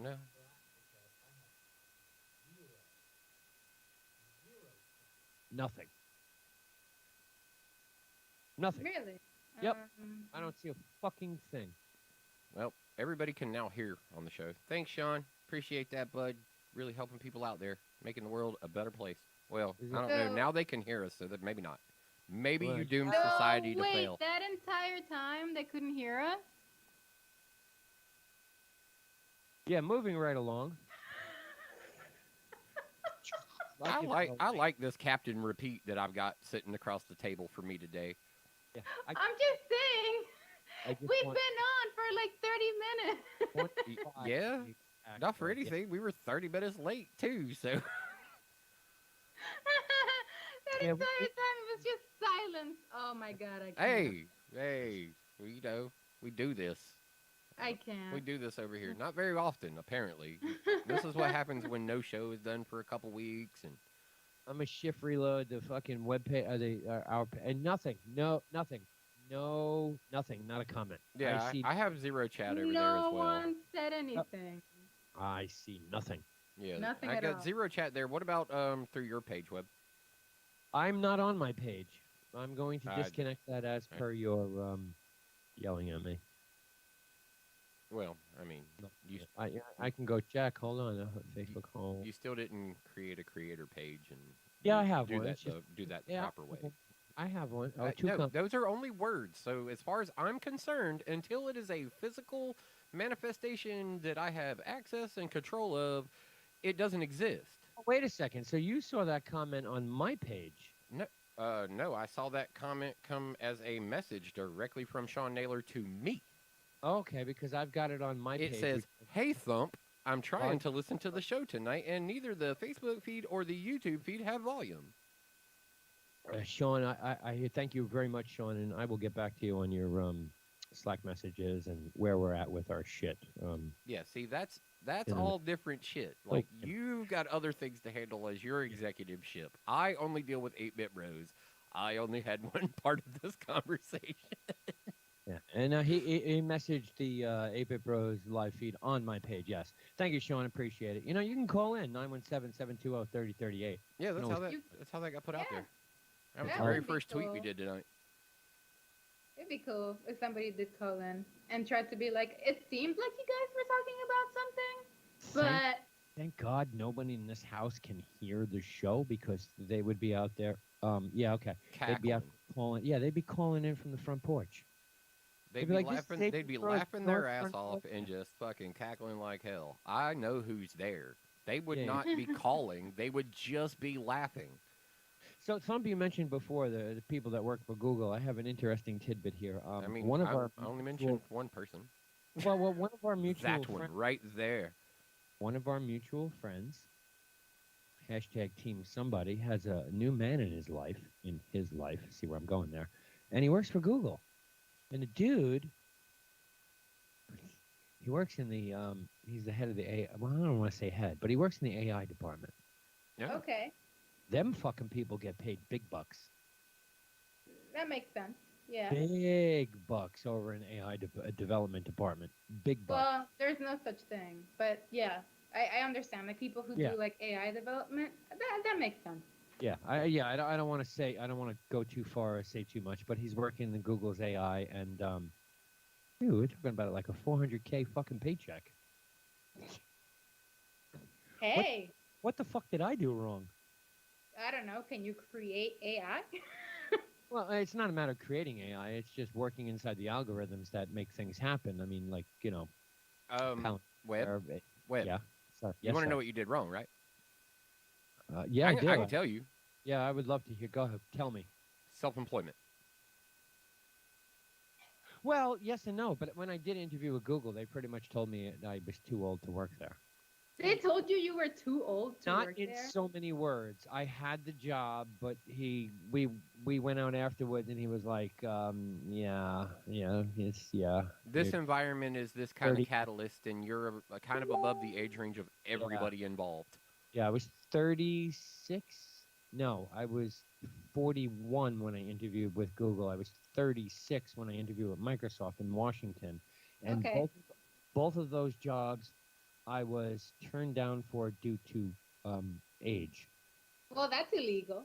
No. Nothing. Nothing. Really? Yep. Um, I don't see a fucking thing. Well, everybody can now hear on the show. Thanks, Sean. Appreciate that, bud. Really helping people out there, making the world a better place. Well, Is I it? don't know. so Now they can hear us, so that maybe not. Maybe Well, you doomed so society to wait, fail. that entire time they couldn't hear us? yeah, moving right along. Like if, I like this Captain Repeat that I've got sitting across the table for me today. yeah, I'm just saying, I just we've want been on for like 30 minutes. 25 Yeah, gigs not for actually. Yeah, anything. We were 30 minutes late too, so That yeah, entire time it was just silence. Oh my god, I can't. hey, hey, we do this. I We can't. do this over here. Not very often, apparently. This is what happens when no show is done for a couple weeks, and I'm a shift reload the fucking web page, and nothing, no, nothing, no, nothing, not a comment. I yeah, see, I have zero chat over there as No well. one said uh, anything. I see nothing. Yeah, Nothing I at got all. zero chat there. What about through your page, Web? I'm not on my page. I'm going to Uh, disconnect that as uh, per your yelling at me. well, I mean, No, you yeah, I can go check. Hold on, you, Facebook home. you still didn't create a creator page and Yeah, I have do one. that It's just do that the yeah, proper way. I have one. Oh, two No, com. those are only words. So as far as I'm concerned, until it is a physical manifestation that I have access and control of, it doesn't exist. Oh, wait a second. So you saw that comment on my page? No, no, I saw that comment come as a message directly from Sean Naylor to me. Okay, because I've got it on my It page. says, "Hey Thump, I'm Oh, trying to listen to the show tonight, and neither the Facebook feed or the YouTube feed have volume." Sean, I thank you very much, Sean, and I will get back to you on your Slack messages and where we're at with our shit. Yeah, see, that's In a minute. all different shit. Oh, Like you've got other things to handle as your executive ship. I only deal with 8-bit bros. I only had one part of this conversation. yeah, and he messaged the 8-Bit Bros live feed on my page. Yes, thank you, Sean. Appreciate it. You know, you can call in 917-720-3038. Yeah, You can always, You, that's how that got put out yeah, there. That was it's the that always very would be first tweet we cool. did tonight. It'd be cool if somebody did call in and tried to be like, it seemed like you guys were talking about thank something, thank God nobody in this house can hear the show because they would be out there. Yeah, okay. They'd be out Cackling. calling. Yeah, they'd be calling in from the front porch. They'd They'd be be like, "This is laughing. They'd 8-Bit be Bros laughing North their ass front off porch." and just fucking cackling like hell. I know who's there. They would Yeah. not be calling. They would just be laughing. So some you mentioned before the people that work for Google. I have an interesting tidbit here. I mean, One of our I only mutual, mentioned one person. one of our mutual That one friends, right there. one of our mutual friends, hashtag Team Somebody, has a new man in his life. See where I'm going there, and he works for Google. And the dude, he works in the he's the head of the AI. Well, I don't want to say head, but he works in the AI department. Yeah. something. Okay, Them fucking people get paid big bucks. that makes sense. Yeah. Big bucks over in AI development department. Big bucks. Well, there's no such thing, but yeah, I understand. Like people who Yeah. do like AI development, that makes sense. Yeah, I don't want to say I don't want to go too far or say too much, but he's working in Google's AI, and dude, we're talking about like a 400K fucking paycheck. Hey, What the fuck did I do wrong? I don't know. Can you create AI? Well, it's not a matter of creating AI. It's just working inside the algorithms that make things happen. I mean, like pound. Web. there, Web. Yeah. Sorry. You Yes, want to sir. know what you did wrong, right? Yeah, I do. I can tell you. Yeah, I would love to hear. Go ahead. Tell me. Self-employment. Well, yes and no. But when I did interview with Google, they pretty much told me I was too old to work there. They told you were too old to Not work in there. so many words. I had the job, but we went out afterwards, and he was like, yeah. This you're environment is this kind 30. of catalyst, and you're kind of above the age range of everybody involved. Yeah, I was 36. No, I was 41 when I interviewed with Google. I was 36 when I interviewed with Microsoft in Washington, and Okay. both of those jobs I was turned down for due to age. Well, that's illegal.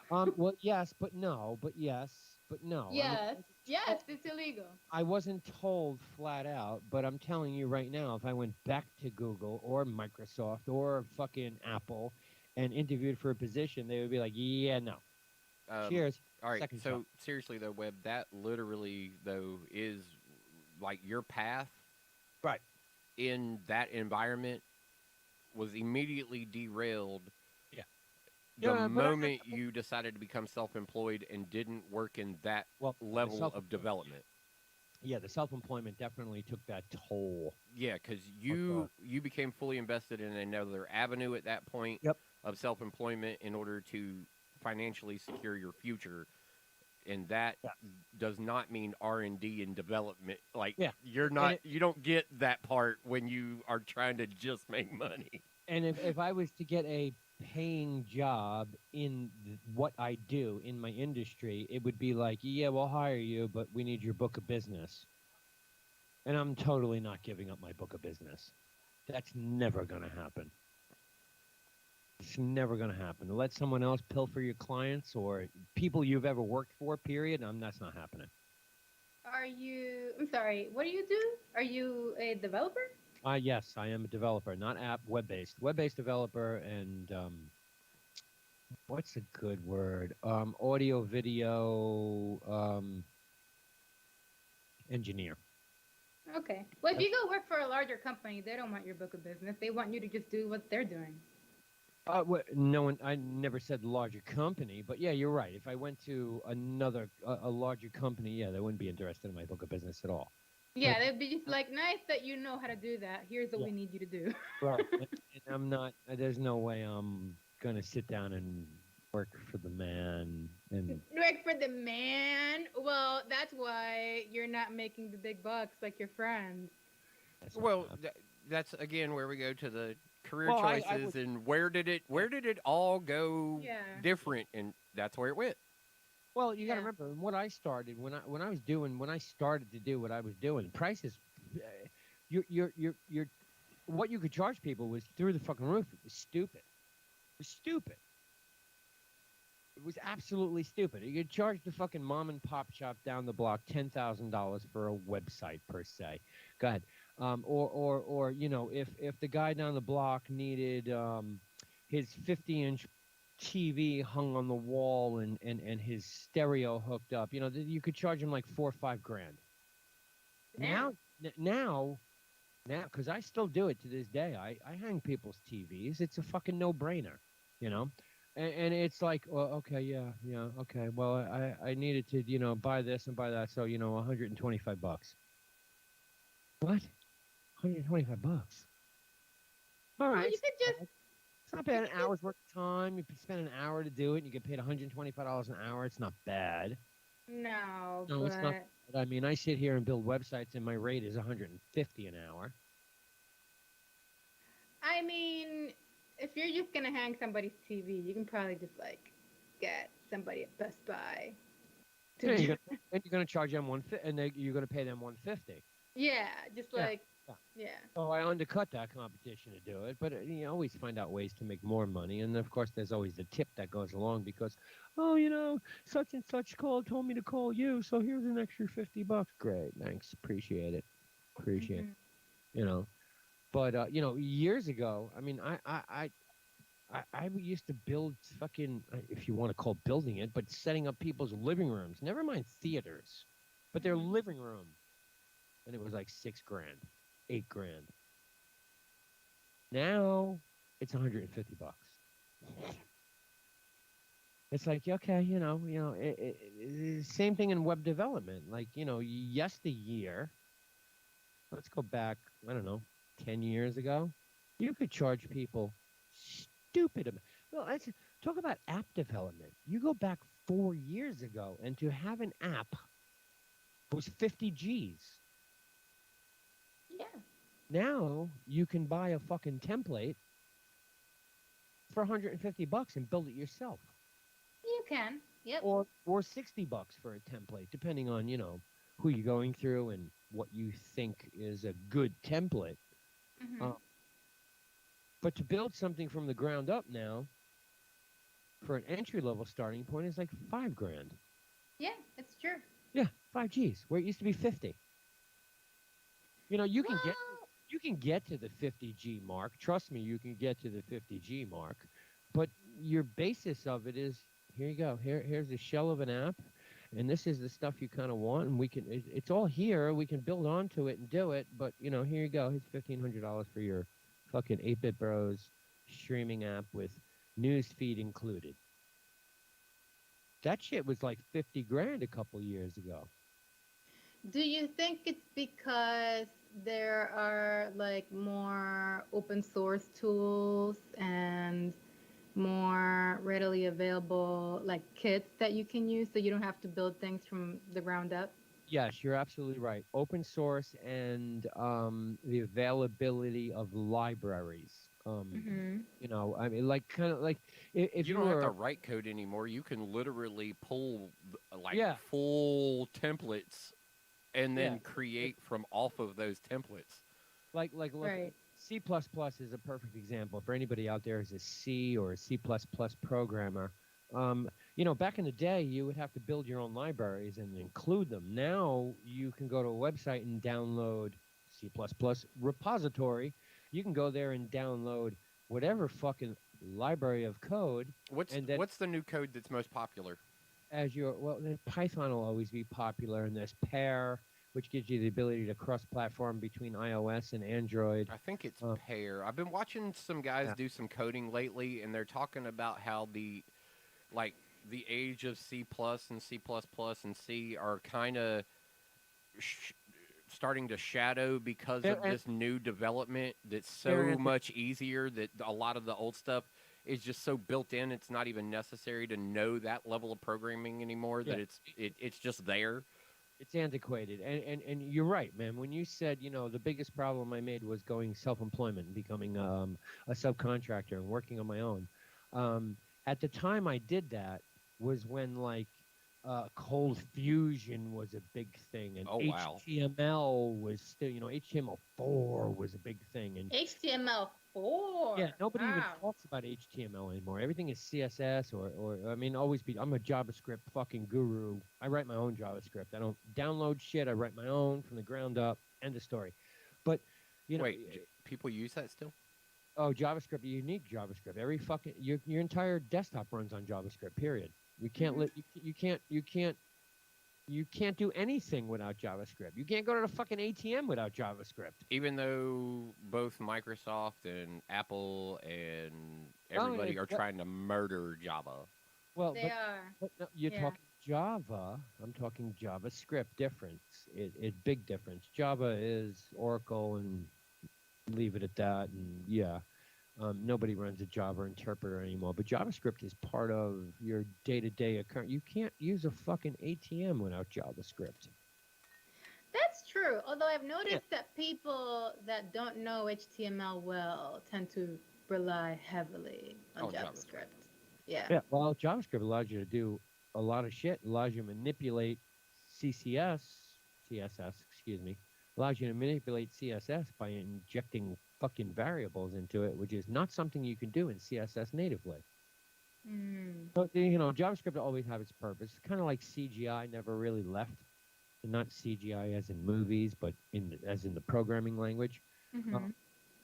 Well, yes, but no, but yes, but no. I mean, Yes, yes, it's illegal. I wasn't told flat out, but I'm telling you right now, if I went back to Google or Microsoft or fucking Apple and interviewed for a position, they would be like, yeah, no. Um, Cheers. all right. Second shot. So seriously though, Webb, that literally though is like your path Right. in that environment was immediately derailed Yeah. the Yeah, but moment you decided to become self-employed and didn't work in that well, the level self of development. yeah, the self-employment definitely took that toll. Yeah, because Okay. you became fully invested in another avenue at that point Yep. of self-employment in order to financially secure your future, and that Yeah. does not mean R&D and development. Like Yeah. you're And not, you don't get that part when you are trying to just make money. if I was to get a paying job in what I do in my industry, it would be like, yeah, we'll hire you, but we need your book of business. And I'm totally not giving up my book of business. That's never going to happen. It's never going to happen. To let someone else pilfer your clients or people you've ever worked for, period, that's not happening. Are you? I'm sorry. What do you do? Are you a developer? Yes, I am a developer, not app, web-based developer, and what's a good word? Audio, video engineer. Okay. Well, if you go work for a larger company, they don't want your book of business. They want you to just do what they're doing. No one. I never said larger company, but yeah, you're right. If I went to a larger company, yeah, they wouldn't be interested in my book of business at all. But Yeah, they'd be just like, nice that you know how to do that. Here's what yeah, we need you to do. right. And I'm not. There's no way I'm gonna sit down and work for the man. And Work for the man. Well, that's why you're not making the big bucks like your friends. that's not Well, gonna that's again where we go to the career well, I choices would. and where did it all go Yeah. different, and that's where it went. Well, you got to Yeah. remember when I started. When I started to do what I was doing, prices. You're what you could charge people was through the fucking roof. It was stupid. It was stupid. It was absolutely stupid. You could charge the fucking mom and pop shop down the block $10,000 for a website per se. Go ahead. Or if the guy down the block needed his 50-inch TV hung on the wall and his stereo hooked up, you could charge him like 4 or 5 grand. Now, Damn. now, because I still do it to this day. I hang people's TVs. It's a fucking no-brainer, you know. And it's like, well, okay, yeah, okay. Well, I needed to, buy this and buy that, so $125. What? $125? All Well, right. you could just. It's not You bad. An could just. hour's worth of time. You spend an hour to do it, and you get paid $125 an hour. It's not bad. No, No, it's not but bad. I mean, I sit here and build websites, and my rate is $150 an hour. I mean, if you're just gonna hang somebody's TV, you can probably just like get somebody at Best Buy to Yeah, do. and you're gonna charge them 150, and you're gonna pay them 150. Yeah, just Yeah. like Yeah. yeah. So I undercut that competition to do it, but you always find out ways to make more money, and of course, there's always the tip that goes along because, oh, such and such told me to call you, so here's an extra $50. Great, thanks, appreciate it, appreciate it. Mhm. You know, but years ago, I mean, I used to build fucking, if you want to call building it, but setting up people's living rooms. Never mind theaters, but their Mhm. living room, and it was like 6 grand, 8 grand. Now it's $150. It's like, okay, same thing in web development. Like, yesteryear, let's go back, I don't know, 10 years ago, you could charge people stupid. Well, let's talk about app development. You go back 4 years ago, and to have an app was 50 G's. Yeah, Now you can buy a fucking template for $150 and build it yourself, you can. Yep. or $60 for a template, depending on who you're going through and what you think is a good template. Mhm. But to build something from the ground up now for an entry level starting point is like 5 grand. Yeah, it's true. Yeah, 5 Gs, where it used to be 50. You can get Well, to the 50 G mark. Trust me, you can get to the 50 G mark. But your basis of it is here you go. Here's a shell of an app, and this is the stuff you kind of want, and it's all here. We can build onto it and do it. But here you go. Here's $1,500 for your fucking 8-Bit Bros streaming app with news feed included. That shit was like 50 grand a couple years ago. do you think it's because there are like more open source tools and more readily available like kits that you can use so you don't have to build things from the ground up? Yes, you're absolutely right. Open source and the availability of libraries. Hmm. I mean, like kind of like if You you don't have to were, write code anymore. You can literally pull like yeah, full templates and yeah, then create from off of those templates. like look, Right. C++ is a perfect example for anybody out there who's a C or a C++ programmer. Back in the day, you would have to build your own libraries and include them. Now you can go to a website and download C++ repository. You can go there and download whatever fucking library of code, What's and then what's the new code that's most popular? as your well, then Python will always be popular, and there's Pair, which gives you the ability to cross-platform between iOS and Android. I think it's Uh, Pair. I've been watching some guys yeah, do some coding lately, and they're talking about how like the age of C plus and C plus plus and C are kind of sh- starting to shadow because Pair, of and this new development that's Pair so answer. much easier that a lot of the old stuff is just so built in. It's not even necessary to know that level of programming anymore. Yeah, That it's just there. it's antiquated, and you're right, man. When you said, the biggest problem I made was going self-employment and becoming a subcontractor and working on my own. Um, at the time I did that was when like cold fusion was a big thing, and Oh wow. HTML was still, HTML4 was a big thing, and yeah, HTML4. nobody even Wow. talks about HTML anymore. Everything is CSS or I mean, always be. I'm a JavaScript fucking guru. I write my own JavaScript. I don't download shit. I write my own from the ground up. End of story. But you know, Wait, people use that still? oh, JavaScript, unique JavaScript. Every fucking your entire desktop runs on JavaScript. Period. You can't Hmm. let you can't do anything without JavaScript. You can't go to the fucking ATM without JavaScript. Even though both Microsoft and Apple and Oh, everybody are trying to murder Java. well, They are. but no, you're Yeah. talking Java. I'm talking JavaScript difference. Big difference. Java is Oracle and leave it at that. And yeah, nobody runs a Java interpreter anymore. But JavaScript is part of your day-to-day occurrence. You can't use a fucking ATM without JavaScript. That's true. Although I've Yeah. noticed that people that don't know HTML well tend to rely heavily on Oh, JavaScript. JavaScript. Yeah. Yeah. Well, JavaScript allows you to do a lot of shit. Allows you to manipulate CSS, excuse me. Allows you to manipulate CSS by injecting fucking variables into it, which is not something you can do in CSS natively. Mm. So, JavaScript will always have its purpose. It's kind of like CGI never really left. Not CGI as in movies, but as in the programming language. Uh, Hmm.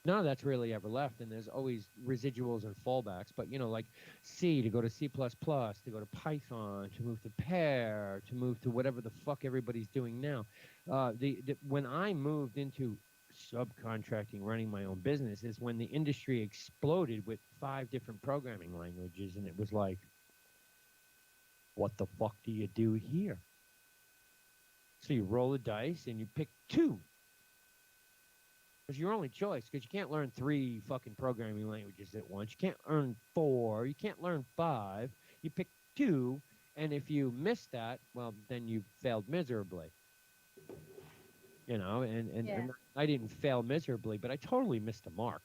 None of that's really ever left, and there's always residuals and fallbacks. But like C to go to C++, to go to Python, to move to Pair, to move to whatever the fuck everybody's doing now. When I moved into subcontracting, running my own business, is when the industry exploded with 5 different programming languages, and it was like, what the fuck do you do here? So you roll the dice and you pick 2. It's your only choice because you can't learn 3 fucking programming languages at once. You can't learn 4. You can't learn 5. You pick 2, and if you miss that, well, then you failed miserably. Yeah. And I didn't fail miserably, but I totally missed the mark.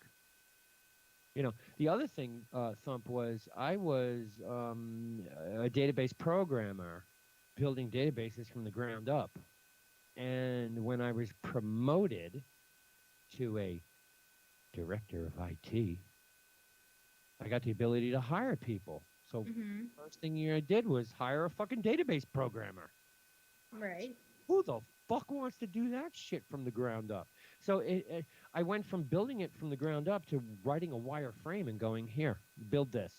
The other thing, Thump, was I was a database programmer, building databases from the ground up. And when I was promoted to a director of IT, I got the ability to hire people. So Mm-hmm. first thing I did was hire a fucking database programmer. Right. Who the fuck wants to do that shit from the ground up? So I went from building it from the ground up to writing a wireframe and going, here, build this.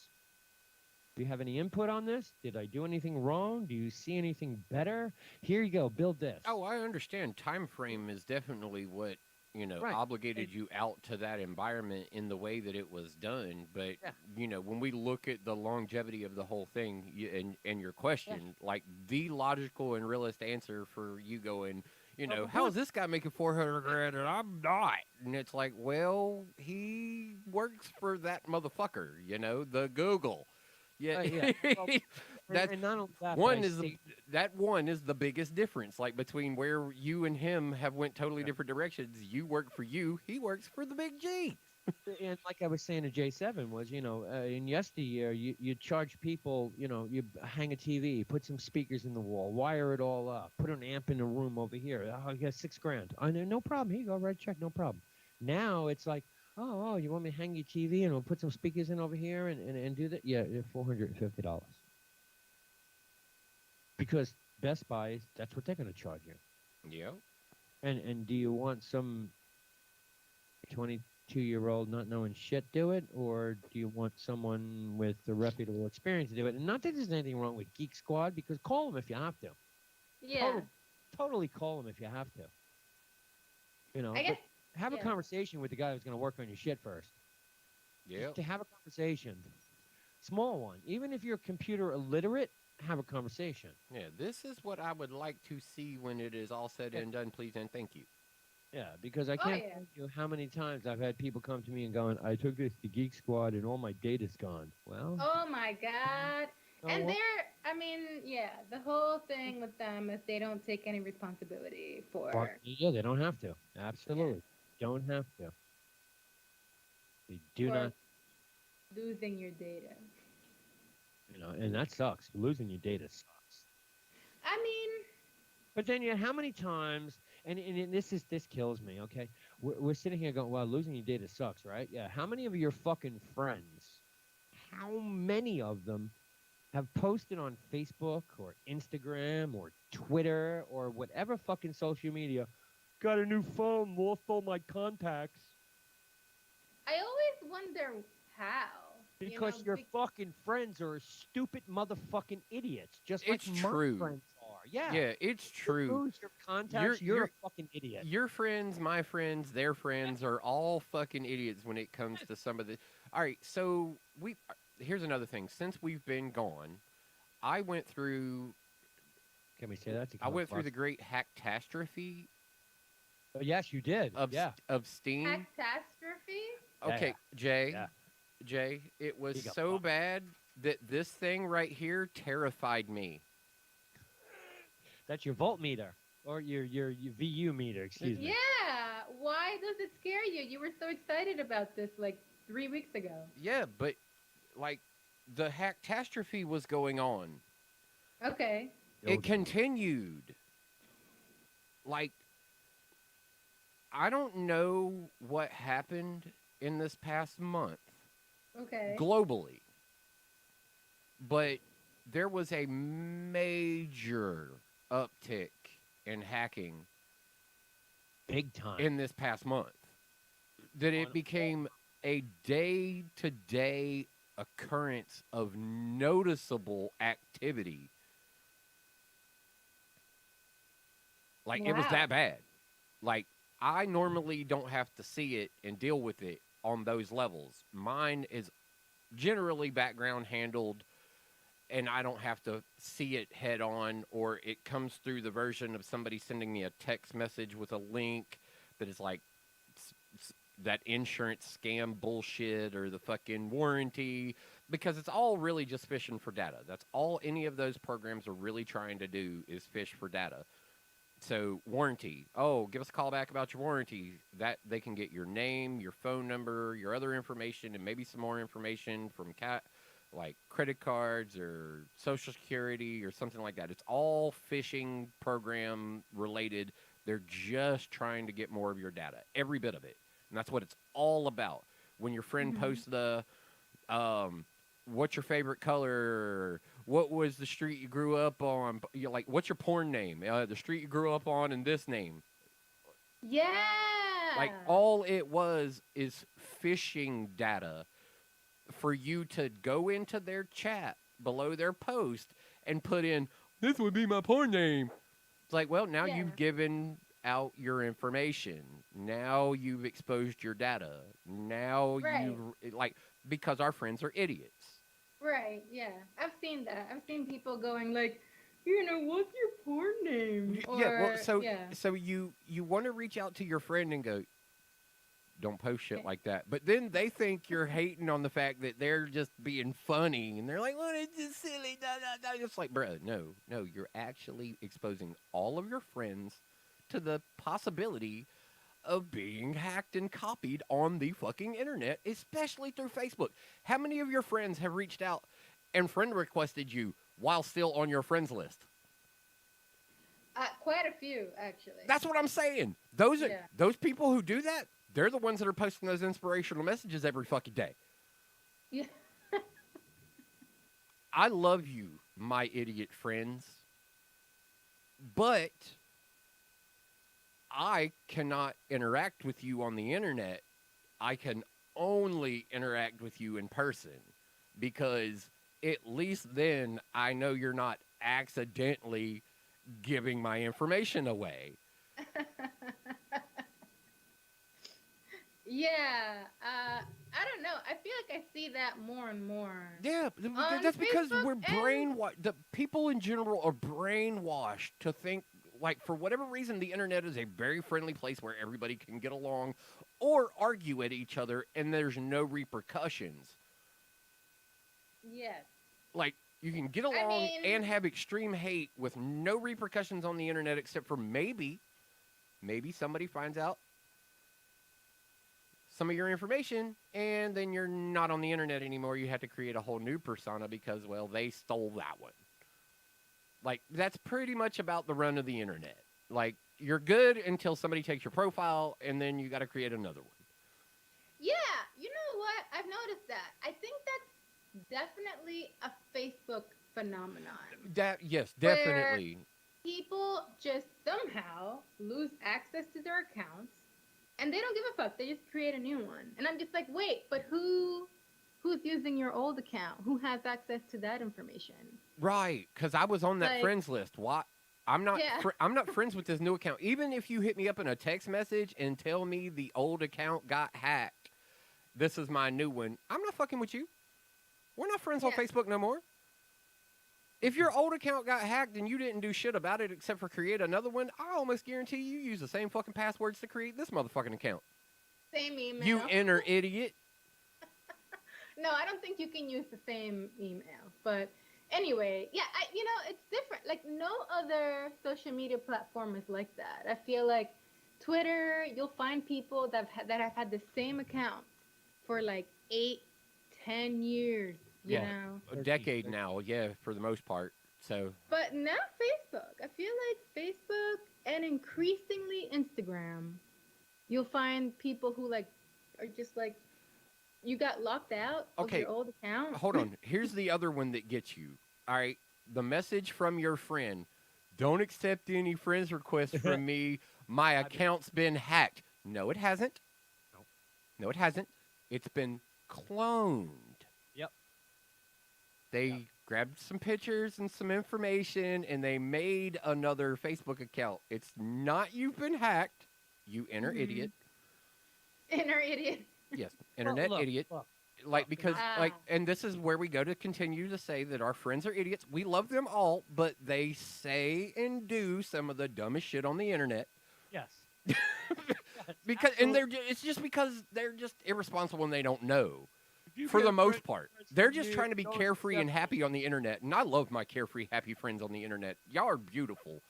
Do you have any input on this? Did I do anything wrong? Do you see anything better? Here you go, build this. Oh, I understand. Time frame is definitely what Right. obligated you out to that environment in the way that it was done. But Yeah. when we look at the longevity of the whole thing, and your Yeah. question, like the logical and realist answer for you going, Well, how is this guy making 400 grand and I'm not? And it's like, well, he works for that motherfucker, the Google. Yeah, yeah. Well, that's and not only that, but one I is stayed, that one is the biggest difference, like between where you and him have went totally different directions. You work for you, he works for the big G. and like I was saying to J7 was, in yesteryear, you charge people, you hang a TV, put some speakers in the wall, wire it all up, put an amp in the room over here. Oh, you got $6,000. I know, no problem. Here you go, write a check, no problem. Now it's like, oh, you want me to hang your TV and we'll put some speakers in over here and do that? Yeah, $450. Because Best Buy, that's what they're going to charge you. Yeah. And do you want some 22-year-old not knowing shit do it, or do you want someone with a reputable experience to do it? And not that there's anything wrong with Geek Squad, because call them if you have to. Yeah. Totally call them if you have to. I guess. But have a yeah. conversation with the guy who's going to work on your shit first. Yeah. Just to have a conversation. Small one. Even if you're computer illiterate, have a conversation. Yeah. This is what I would like to see when it is all said and done, please and thank you. Yeah, because I can't tell you how many times I've had people come to me and going, I took this to Geek Squad and all my data's gone. Well, Oh my God. And the whole thing with them is they don't take any responsibility for. yeah, they don't have to. Absolutely. Don't have to. They do for not, losing your data. and that sucks. Losing your data sucks. I mean, But then, how many times, and this kills me, okay? We're sitting here going, well, losing your data sucks, right? Yeah. How many of your fucking friends, how many of them have posted on Facebook or Instagram or Twitter or whatever fucking social media, got a new phone, lost all my contacts? I always wonder how. Because your fucking friends are stupid motherfucking idiots, just like It's my true. friends are. Yeah. Yeah, it's You true. lose your contacts, you're a fucking idiot. Your friends, my friends, their friends are all fucking idiots when it comes to some of the. All right, so here's another thing. Since we've been gone, I went through. Can we say that? I went through the great hackatastrophe Oh, yes, you did. of Yeah. of Steam. Catastrophe? Okay, Jay. Yeah. Jay, it was You got so fucked. bad that this thing right here terrified me. That's your voltmeter or your VU meter, excuse me. Yeah. Why does it scare you? You were so excited about this like 3 weeks ago. Yeah, but like the hackatastrophe was going on. Okay. It continued. Like, I don't know what happened in this past month Okay. globally, but there was a major uptick in hacking Big time. in this past month. That it became a day-to-day occurrence of noticeable activity. Like, it was Wow. that bad. Like, I normally don't have to see it and deal with it on those levels. Mine is generally background handled, and I don't have to see it head on, or it comes through the version of somebody sending me a text message with a link that is like that insurance scam bullshit or the fucking warranty, because it's all really just fishing for data. That's all any of those programs are really trying to do is fish for data. So warranty. Oh, give us a call back about your warranty. That they can get your name, your phone number, your other information, and maybe some more information from like credit cards or Social Security or something like that. It's all phishing program related. They're just trying to get more of your data, every bit of it, and that's what it's all about. When your friend posts the what's your favorite color? What was the street you grew up on? Like, what's your porn name? The street you grew up on and this name. Like, Yeah. all it was is phishing data for you to go into their chat below their post and put in, this would be my porn name. It's like, well, now Yeah. you've given out your information. Now you've exposed your data. Now Right. like, because our friends are idiots. Right. Yeah. I've seen that. I've seen people going like, what's your porn name? Yeah, well, Or yeah. so you want to reach out to your friend and go, don't post shit like that. But then they think you're hating on the fact that they're just being funny, and they're like, "Well, it's just silly." Da, da, da. It's like, bro, no, you're actually exposing all of your friends to the possibility of being hacked and copied on the fucking internet, especially through Facebook. How many of your friends have reached out and friend requested you while still on your friends list? Quite a few actually. That's what I'm saying. Those people who do that, they're the ones that are posting those inspirational messages every fucking day. Yeah. I love you, my idiot friends, but I cannot interact with you on the internet. I can only interact with you in person, because at least then I know you're not accidentally giving my information away. Yeah. I don't know. I feel like I see that more and more. Yeah, On that's because Facebook we're and- brainwashed. The people in general are brainwashed to think, like, for whatever reason, the internet is a very friendly place where everybody can get along or argue at each other and there's no repercussions. Yes. Like, you can get along mean- and have extreme hate with no repercussions on the internet, except for maybe somebody finds out some of your information, and then you're not on the internet anymore. You have to create a whole new persona because, well, they stole that one. Like, that's pretty much about the run of the internet. Like, you're good until somebody takes your profile, and then you got to create another one. Yeah. You know what? I've noticed that. I think that's definitely a Facebook phenomenon. Yes, Where- definitely. People just somehow lose access to their accounts, and they don't give a fuck. They just create a new one. And I'm just like, wait, but who's using your old account? Who has access to that information? Right, because I was on that Like- friends list. Why? I'm not. Yeah. I'm not friends with this new account. Even if you hit me up in a text message and tell me the old account got hacked, this is my new one. I'm not fucking with you. We're not friends on Yeah. Facebook no more. If your old account got hacked and you didn't do shit about it except for create another one, I almost guarantee you use the same fucking passwords to create this motherfucking account. Same email. You inner idiot. No, I don't think you can use the same email. But anyway, yeah, it's different. Like, no other social media platform is like that. I feel like Twitter, you'll find people that have had the same account for like 8, 10 years, you Yeah. know? A decade now, yeah, for the most part. So But now Facebook. I feel like Facebook and increasingly Instagram, you'll find people who like are just like, you got locked out of Okay, your old account. hold on. Here's the other one that gets you. All right. The message from your friend. Don't accept any friends requests from me. My account's been hacked. No, it hasn't. Nope. No, it hasn't. It's been cloned. Yep. They Yep. grabbed some pictures and some information, and they made another Facebook account. It's not you've been hacked, you inner Mhm. idiot. Inner idiot. Yes, internet look, idiot. look. Like, because like, Ah. and this is where we go to continue to say that our friends are idiots. We love them all, but they say and do some of the dumbest shit on the internet. Yes. Because it's just because they're just irresponsible and they don't know. If you For get the most friends part, requests they're from just me, trying to be don't carefree and accept happy on the internet, and I love my carefree, happy friends on the internet. Y'all are beautiful,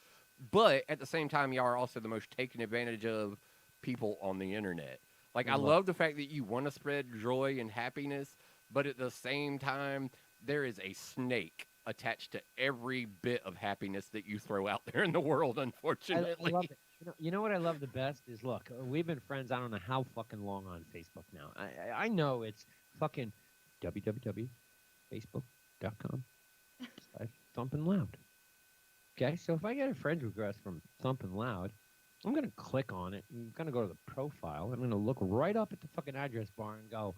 but at the same time, y'all are also the most taken advantage of people on the internet. Like, I Love love the fact that you want to spread joy and happiness, but at the same time, there is a snake attached to every bit of happiness that you throw out there in the world, I unfortunately. love it. You know what I love the best is, look, we've been friends I don't know how fucking long on Facebook now. I know it's fucking www.facebook.com/thumpingloud. Okay, so if I get a friend request from Thumping Loud, I'm going to click on it. I'm going to go to the profile. I'm going to look right up at the fucking address bar and go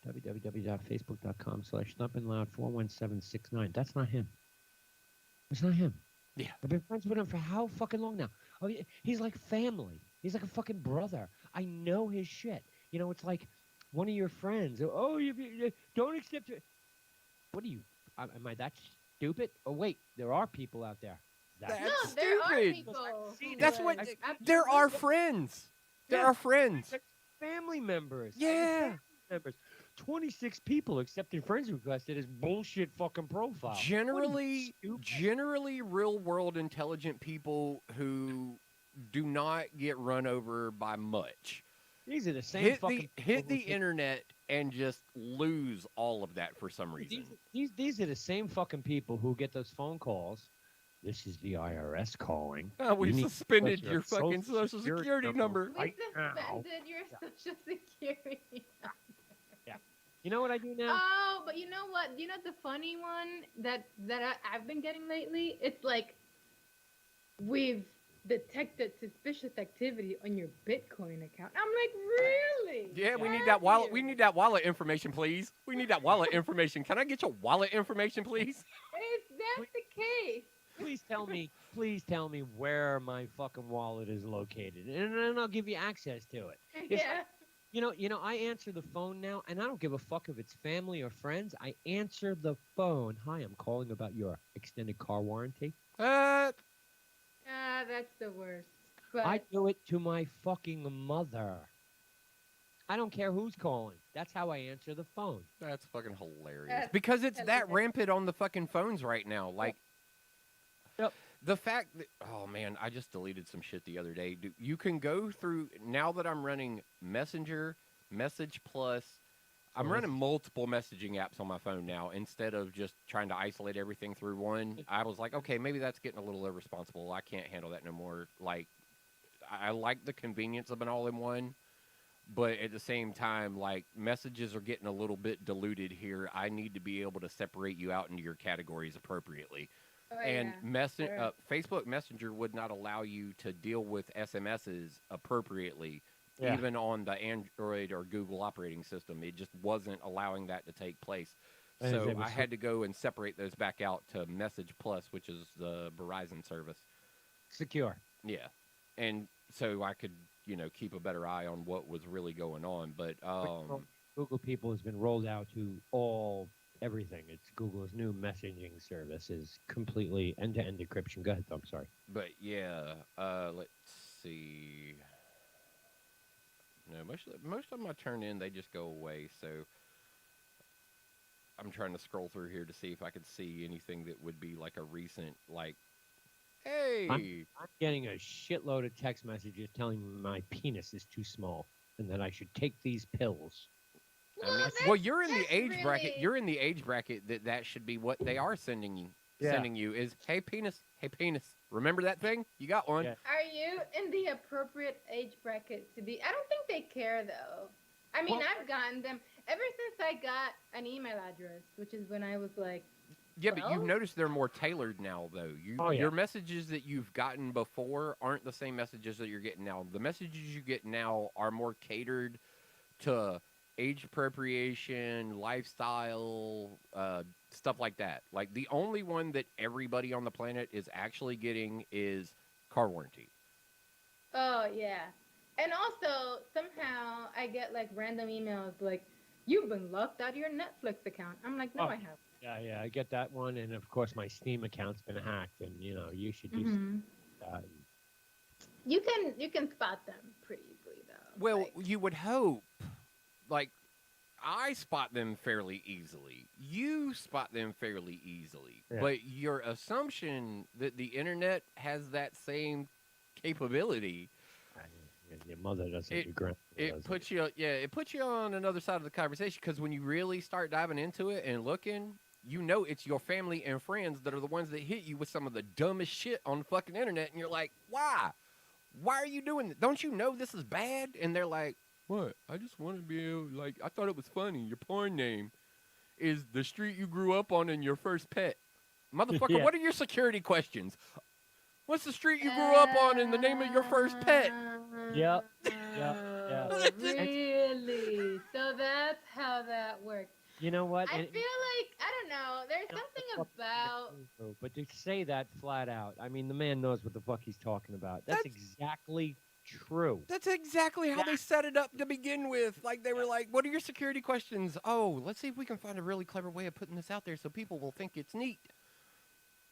www.facebook.com/thumpingloud41769. That's not him. It's not him. Yeah. I've been friends with him for how fucking long now? Oh, he's like family. He's like a fucking brother. I know his shit. You know, it's like one of your friends. Oh, you don't accept it. What are you? Am I that stupid? Oh, wait, there are people out there. That's No, there are stupid. people. who, That's like, what. absolutely- There are friends. There Yeah. are friends. Like family members. Yeah. Family members. 26 people accepted friends requests at his bullshit fucking profile. What are you, Generally, stupid? generally, real world intelligent people who do not get run over by much These are the same hit fucking hit the people who- internet and just lose all of that for some reason. These are the same fucking people who get those phone calls. This is the IRS calling. Oh, we You need to suspended put your fucking social security number. We right now. suspended your social security. You know what I do now? Oh, but you know what? You know the funny one that I've been getting lately? It's like we've detected suspicious activity on your Bitcoin account. I'm like, really? Yeah, we need Have that wallet. you? We need that wallet information, please. We need that wallet information. Can I get your wallet information, please? If that's the case, Please tell me where my fucking wallet is located, and then I'll give you access to it. It's- yeah. You know, I answer the phone now, and I don't give a fuck if it's family or friends. I answer the phone. Hi, I'm calling about your extended car warranty. That's the worst. But I do it to my fucking mother. I don't care who's calling. That's how I answer the phone. That's fucking hilarious. That's Because it's that hilarious. rampant on the fucking phones right now. Like, Yep. the fact that, oh man, I just deleted some shit the other day. You can go through, now that I'm running Messenger, Message Plus, I'm running multiple messaging apps on my phone now instead of just trying to isolate everything through one. I was like, okay, maybe that's getting a little irresponsible. I can't handle that no more. Like, I like the convenience of an all-in-one, but at the same time, like, messages are getting a little bit diluted here. I need to be able to separate you out into your categories appropriately. oh, And yeah. Sure. Facebook Messenger would not allow you to deal with SMSs appropriately, Yeah. even on the Android or Google operating system. It just wasn't allowing that to take place. And So it was I had to go and separate those back out to Message Plus, which is the Verizon service. Secure. Yeah. And so I could, keep a better eye on what was really going on. But Google People has been rolled out to everything. It's Google's new messaging service is completely end-to-end encryption. Go ahead, I'm sorry. But yeah, let's see. No, most of them I turn in, they just go away. So I'm trying to scroll through here to see if I could see anything that would be like a recent, like, hey. I'm getting a shitload of text messages telling me my penis is too small and that I should take these pills. Well, you're in the that's age bracket. really- You're in the age bracket that should be what they are sending you. Yeah. Sending you is, hey penis, remember that thing? You got one. Yeah. Are you in the appropriate age bracket to be? I don't think they care though. I mean, Well- I've gotten them ever since I got an email address, which is when I was like, Yeah, but you've Well- noticed they're more tailored now, though. Oh, yeah. Your messages that you've gotten before aren't the same messages that you're getting now. The messages you get now are more catered to age appropriation, lifestyle, stuff like that. Like, the only one that everybody on the planet is actually getting is car warranty. oh yeah. And also somehow I get like random emails like, you've been locked out of your Netflix account. I'm like, no, Oh. I haven't. Yeah, I get that one. And of course, my Steam account's been hacked, and you should do Mhm. that. You can spot them pretty easily though. Well, Like, you would hope. Like, I spot them fairly easily. You spot them fairly easily. Yeah. But your assumption that the internet has that same capability, Your mother doesn't. Your grandmother it doesn't. puts you on another side of the conversation, because when you really start diving into it and looking, it's your family and friends that are the ones that hit you with some of the dumbest shit on the fucking internet, and you're like, why? Why are you doing this? Don't you know this is bad? And they're like, what? I just want to be able, like, I thought it was funny, your porn name. is the street you grew up on and your first pet. Motherfucker, Yeah. what are your security questions? What's the street you grew up on and the name of your first pet? Yep. Yep. Yeah. And Really? So that's how that works. you know what? I And feel like I don't know. There's you know, the something fuck is about true, but to say that flat out, I mean, the man knows what the fuck he's talking about. That's That's exactly true. That's exactly how they set it up to begin with. Like they were like, "What are your security questions?" Oh, let's see if we can find a really clever way of putting this out there so people will think it's neat.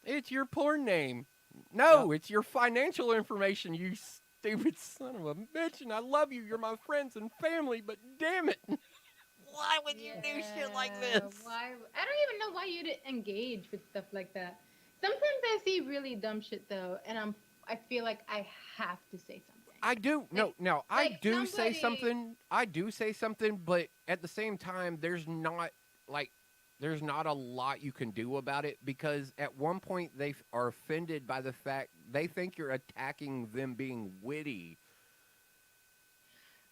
It's your porn name. No, it's your financial information, you stupid son of a bitch. And I love you. You're my friends and family, but damn it. Why would you do shit like this? Why? I don't even know why you'd engage with stuff like that. Sometimes I see really dumb shit though, and I feel like I have to say something. I do. No, no, I like do say somebody- something. I do say something, but at the same time, there's not a lot you can do about it because at one point they are offended by the fact they think you're attacking them being witty.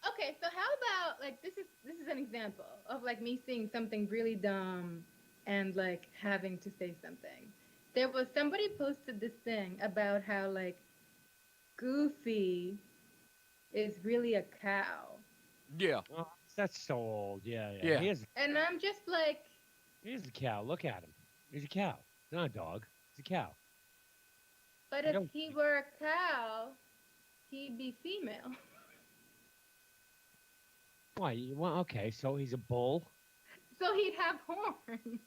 Okay, so how about like this is an example of like me seeing something really dumb and like having to say something. There was somebody posted this thing about how like Goofy is really a cow. Yeah. Oh, that's so old. Yeah, yeah. Yeah. And I'm just like, He's a cow. Look at him. He's a cow. He's not a dog. He's a cow. but I if don't- he were a cow, he'd be female. Why? Well, okay. So he's a bull. So he'd have horns.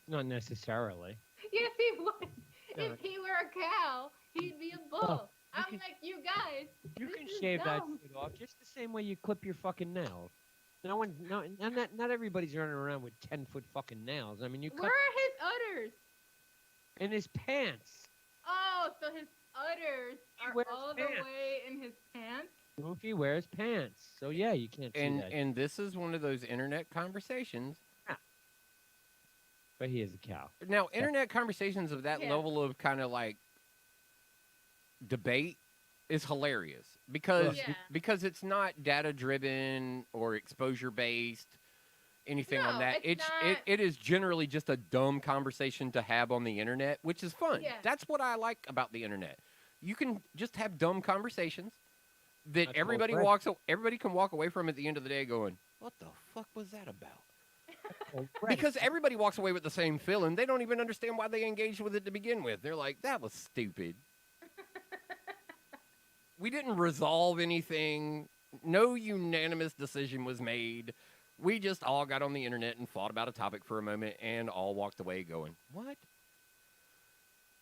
Not necessarily. Yes, he would. No. If he were a cow, he'd be a bull. I'm can- like, you guys, You this can is shave that dumb. shit off just the same way you clip your fucking nails. No one, no, and not everybody's running around with 10-foot fucking nails. I mean, you Where cut are his udders? in his pants. Oh, so his udders He are wears all pants. the way in his pants? Goofy wears pants, so yeah, you can't see that. And this is one of those internet conversations. But he is a cow. Now, internet conversations of that Yeah. level of kind of like debate is hilarious because Yeah. because it's not data driven or exposure based anything on No, that. it's It not. it is generally just a dumb conversation to have on the internet, which is fun. Yeah. That's what I like about the internet. You can just have dumb conversations that That's everybody called everybody can walk away from at the end of the day going, "What the fuck was that about?" Oh, Because everybody walks away with the same feeling. They don't even understand why they engaged with it to begin with. They're like, that was stupid. We didn't resolve anything. No unanimous decision was made. We just all got on the internet and fought about a topic for a moment and all walked away going, what?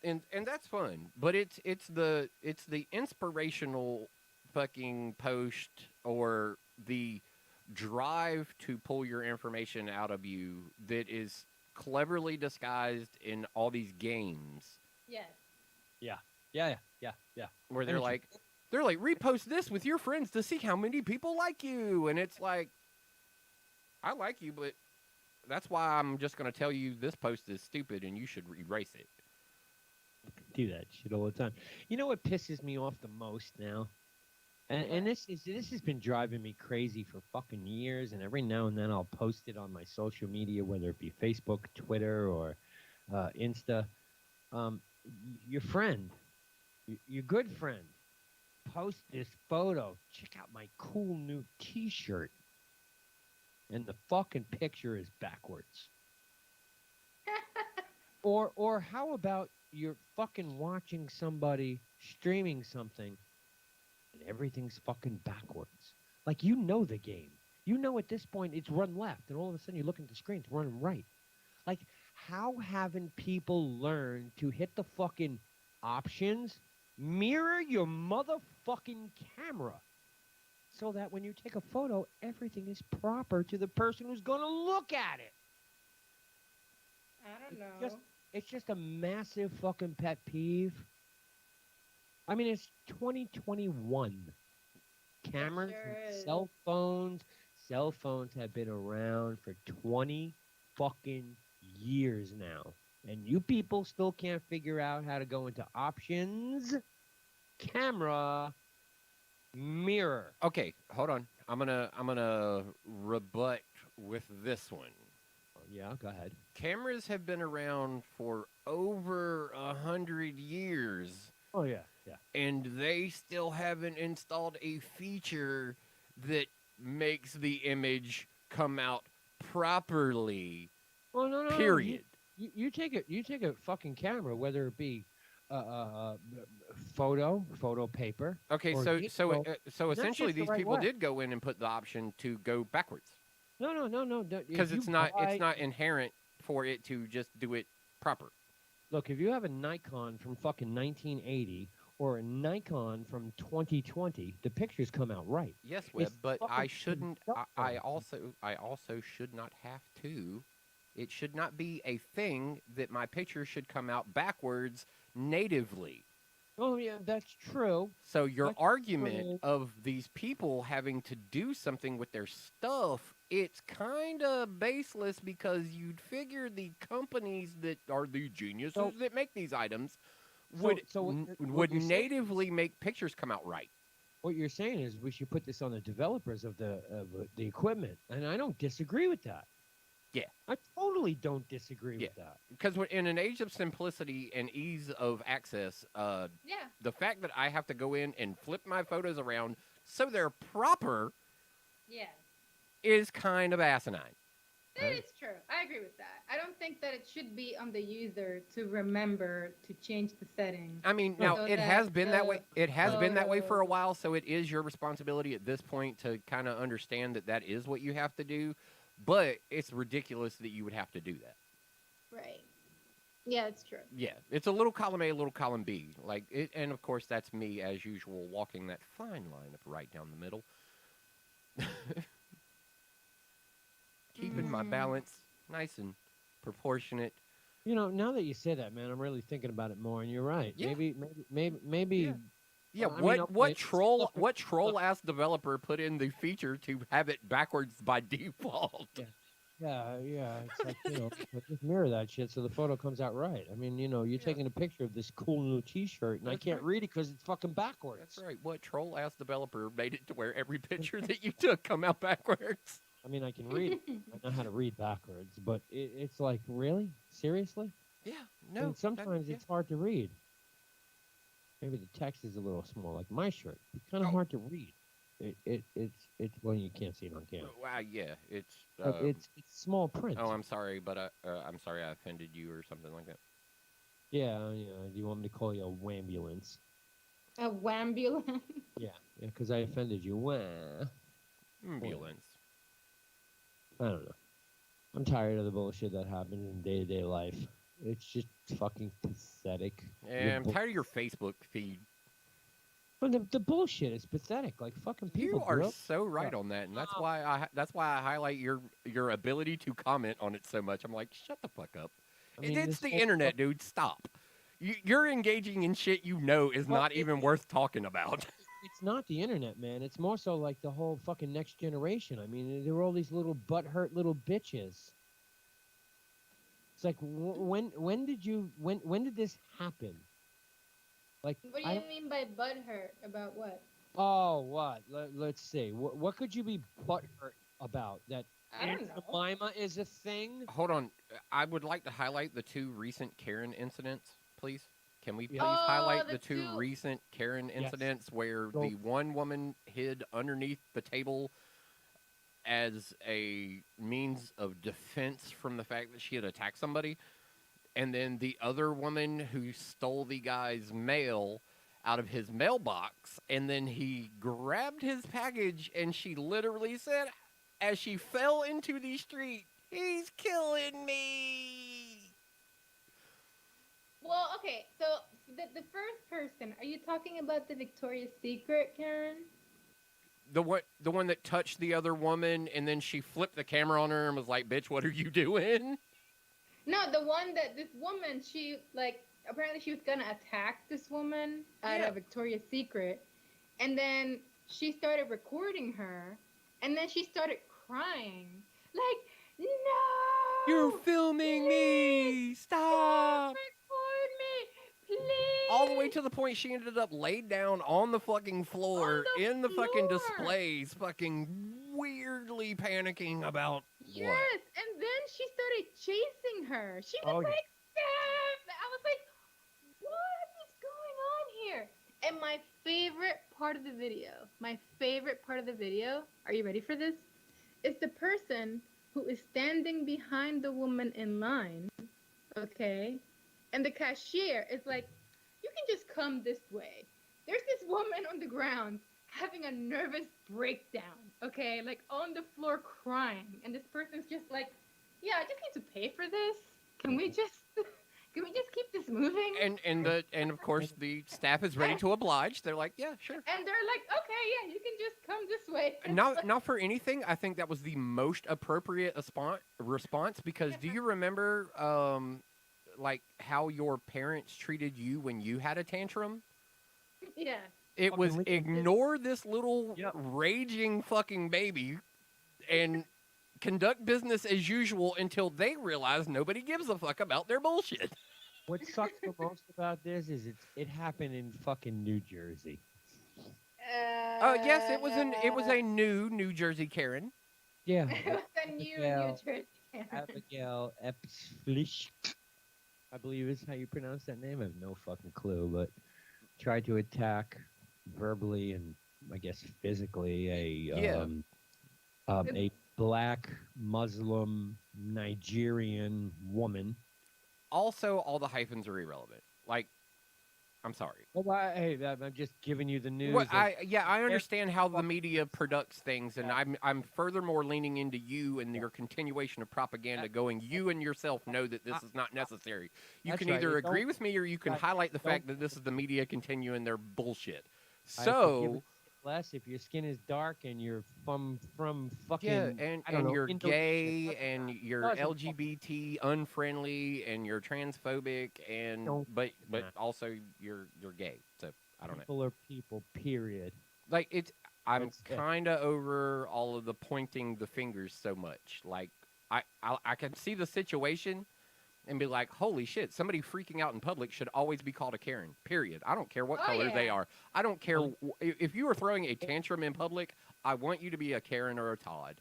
And that's fun. But it's the inspirational fucking post or the drive to pull your information out of you that is cleverly disguised in all these games Yes. Yeah. where they're Energy. like repost this with your friends to see how many people like you, and it's like, I like you, but that's why I'm just going to tell you this post is stupid and you should erase it. Do that shit all the time. You know what pisses me off the most now? And this has been driving me crazy for fucking years. And every now and then I'll post it on my social media, whether it be Facebook, Twitter, or Insta. Your friend, your good friend, post this photo. Check out my cool new T-shirt. And the fucking picture is backwards. Or how about you're fucking watching somebody streaming something and everything's fucking backwards? Like, you know the game. You know at this point it's run left, and all of a sudden you look at the screen, it's running right. Like, how haven't people learned to hit the fucking options, mirror your motherfucking camera, so that when you take a photo, everything is proper to the person who's going to look at it? I don't know. It's just a massive fucking pet peeve. I mean, it's 2021. Cameras sure and is. cell phones. Cell phones have been around for 20 fucking years now. And you people still can't figure out how to go into options, camera, mirror. Okay, hold on. I'm gonna rebut with this one. Yeah, go ahead. Cameras have been around for over 100 years, Oh yeah, yeah. and they still haven't installed a feature that makes the image come out properly. Oh no. Period. You take a fucking camera, whether it be photo paper, Okay, or digital, so and that essentially shit's the these right people way. did go in and put the option to go backwards No. If because you it's buy, not inherent for it to just do it proper. look, if you have a Nikon from fucking 1980 or a Nikon from 2020, the pictures come out right. Yes, Webb, It's but I fucking shouldn't. cell phone. I also should not have to. It should not be a thing that my picture should come out backwards natively. Oh yeah, that's true. So your That's argument true. of these people having to do something with their stuff, it's kind of baseless because you'd figure the companies that are the geniuses So that make these items so so what would you're saying is, natively make pictures come out right. what you're saying is we should put this on the developers of the equipment, and I don't disagree with that. Yeah. I totally don't disagree Yeah. with that. Because in an age of simplicity and ease of access, Yeah, the fact that I have to go in and flip my photos around so they're proper yeah. is kind of asinine. That is true. I agree with that. I don't think that it should be on the user to remember to change the settings. I mean, No. now So it that has been that way. the It has been that way for a photos. while, so it is your responsibility at this point to kind of understand that that is what you have to do. But it's ridiculous that you would have to do that. Right. Yeah, it's true. Yeah, it's a little column A, a little column B. Like it, and of course that's me as usual, walking that fine line of right down the middle, keeping my Mm. balance nice and proportionate. You know, now that you say that, man, I'm really thinking about it more, and you're right. Yeah. Maybe. Yeah. Yeah, Well, I mean, okay, what it's- troll look, ass developer put in the feature to have it backwards by default? Yeah. It's like, just mirror that shit so the photo comes out right. I mean, you're Yeah. taking a picture of this cool new T-shirt, and I That's can't right. read it because it's fucking backwards. That's right. What troll ass developer made it to where every picture that you took come out backwards? I mean, I can read it. I know how to read backwards, but it's like, really? Seriously? Yeah, I mean, sometimes it's hard to read. Maybe the text is a little small, like my shirt. It's kind of Oh. hard to read. It's well, you can't see it on camera. Wow, yeah, it's. But it's small print. Oh, I'm sorry, but I'm sorry I offended you or something like that. Yeah. Do you want me to call you a wambulance? A wambulance. Yeah, because I offended you. Wah. Ambulance. I don't know. I'm tired of the bullshit that happens in day-to-day life. It's just fucking pathetic. Yeah, I'm tired of your Facebook feed. But the bullshit is pathetic. Like fucking people. You are grow- so right on that, and that's why I highlight your ability to comment on it so much. I'm like, shut the fuck up. I mean, It's this the whole internet, dude. Stop. You're engaging in shit you know is Well, not even worth talking about. It's not the internet, man. It's more so like the whole fucking next generation. I mean, there were all these little butthurt little bitches. It's like when did this happen? Like, What do you mean by butthurt? About what? oh, what? Let's see. What could you be butthurt about? That I don't Aunt know. Jemima is a thing? Hold on. I would like to highlight the two recent Karen incidents, please. Can we please Yeah. Oh, highlight the the two two- recent Karen Yes. incidents where Go. the one woman hid underneath the table as a means of defense from the fact that she had attacked somebody, and then the other woman who stole the guy's mail out of his mailbox, and then he grabbed his package and she literally said, as she fell into the street, "He's killing me." Well, okay. So the first person, are you talking about the Victoria's Secret, Karen? The one that touched the other woman, and then she flipped the camera on her and was like, "Bitch, what are you doing?" No, the one that this woman, she like apparently she was gonna attack this woman at Yeah. a Victoria's Secret, and then she started recording her, and then she started crying like, "No, You're filming me! Stop! record me, please!" All the way to the point she ended up laid down on the fucking floor On the in the fucking floor. displays, fucking weirdly panicking about Yes, and then she started chasing her. She was Oh, yeah. like, "Stop!" I was like, "What is going on here?" And my favorite part of the video, are you ready for this? Is the person who is standing behind the woman in line, okay? And the cashier is like, "You can just come this way." There's this woman on the ground having a nervous breakdown, okay? Like on the floor crying. And this person's just like, "Yeah, I just need to pay for this. Can we just can we just keep this moving?" And of course the staff is ready to oblige. They're like, yeah, sure. And they're like, "Okay, yeah, you can just come this way." Not for anything. I think that was the most appropriate response because do you remember like how your parents treated you when you had a tantrum? Yeah. It Fucking was ridiculous. ignore this little Yep. raging fucking baby and conduct business as usual until they realize nobody gives a fuck about their bullshit. What sucks the most about this is it happened in fucking New Jersey. Yes, it was a New Jersey Karen. Yeah. It was a new Jersey Karen. Abigail Epsflish, I believe is how you pronounce that name. I have no fucking clue, but tried to attack verbally and I guess physically a black Muslim Nigerian woman. Also, all the hyphens are irrelevant. Like, I'm sorry. Well, I'm just giving you the news. Well, I understand how the media products things, and I'm furthermore leaning into you and your continuation of propaganda. Going, you and yourself know that this is not necessary. You That's can right. either It don't- agree with me or you can Right. highlight the Don't- fact that this is the media continuing their bullshit. I forgive So it less if your skin is dark and you're from fucking yeah, and I don't know, you're Indonesia. gay and you're Doesn't LGBT unfriendly and you're transphobic and Don't but matter. also you're gay. So I don't know. People are people. Period. Like it's I'm That's it. kind of over all of the pointing the fingers so much. Like I can see the situation and be like, holy shit, somebody freaking out in public should always be called a Karen. Period. I don't care what Oh, color they yeah. are. I don't care if you are throwing a tantrum in public. I want you to be a Karen or a Todd.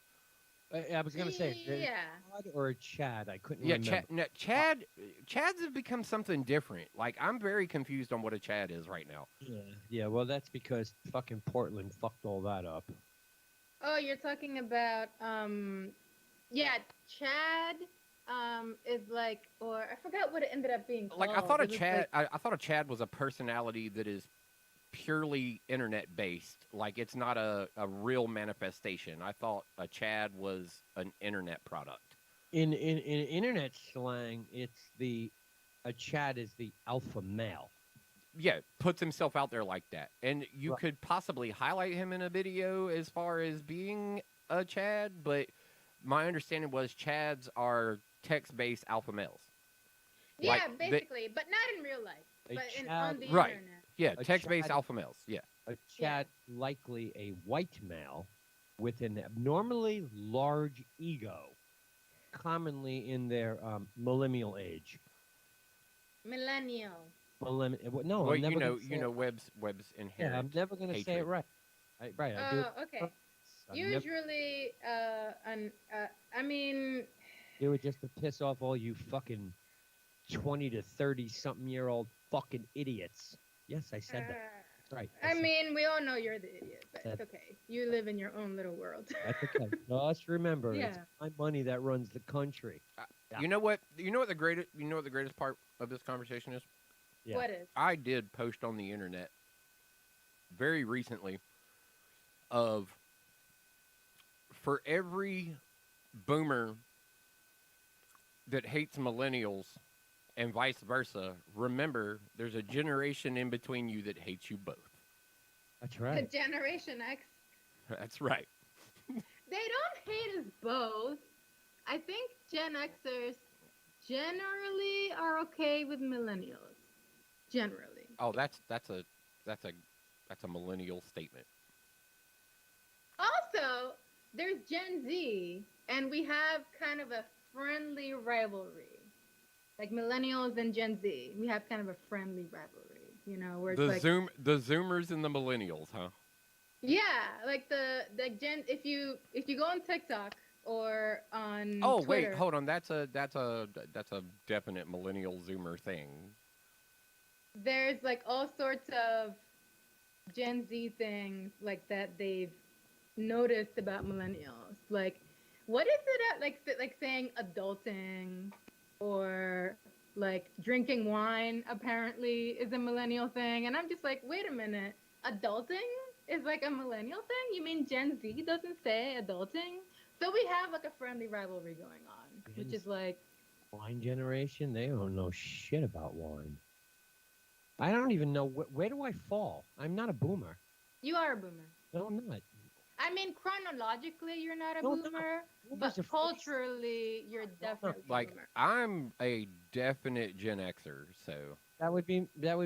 I was gonna say, Yeah. Todd or a Chad. I couldn't Yeah, remember. Chads have become something different. Like I'm very confused on what a Chad is right now. Yeah. Well, that's because fucking Portland fucked all that up. Oh, you're talking about yeah, Chad is like, or I forgot what it ended up being called. Like I thought a It was Chad, like- I thought a Chad was a personality that is purely internet based. Like it's not a real manifestation. I thought a Chad was an internet product. In internet slang, it's a Chad is the alpha male. Yeah, puts himself out there like that. And you Right. could possibly highlight him in a video as far as being a Chad, but my understanding was Chads are text-based alpha males. yeah, like, they- basically, but not in real life, A but on Chad- the Right. internet. Yeah, A text-based Chad- alpha males. Yeah. A Chad, likely a white male with an abnormally large ego, commonly in their millennial age. Millennial. No, well, I'm never gonna say you know, it. Webb's inherent. Yeah, I'm never going to say it hatred. right. Right, I do. Oh, okay. I'm never Usually, I mean, do it just to piss off all you fucking 20 to 30 something year old fucking idiots. Yes, I said that. That's right. I mean, we all know you're the idiot, but it's That- okay. You live in your own little world. That's okay. Just remember, it's Yeah. my money that runs the country. Yeah. You know what? You know what the greatest part of this conversation is? Yeah. What is? I did post on the internet very recently of for every boomer that hates millennials and vice versa, remember there's a generation in between you that hates you both. That's The right. Generation X. That's right. They don't hate us both. I think Gen Xers generally are okay with millennials. Generally. Oh, that's a millennial statement. Also, there's Gen Z, and we have kind of a friendly rivalry. Like millennials and Gen Z, we have kind of a friendly rivalry. You know, where it's like The Zoomers and the millennials, huh? yeah, like the Gen. If you go on TikTok or on Oh Twitter. wait, hold on. That's a definite millennial Zoomer thing. There's like all sorts of Gen Z things like that they've noticed about millennials. Like, what is it at like saying adulting or like drinking wine apparently is a millennial thing, and I'm just like, wait a minute, adulting is like a millennial thing? You mean Gen Z doesn't say adulting? So we have like a friendly rivalry going on, which is like, Wine generation, they don't know shit about wine. I don't even know where do I fall. I'm not a boomer. you are a boomer. No, I'm not. I mean, chronologically, you're not a No, no. boomer, Boomers but are culturally, you're definitely a Like boomer. I'm a definite Gen Xer, so that would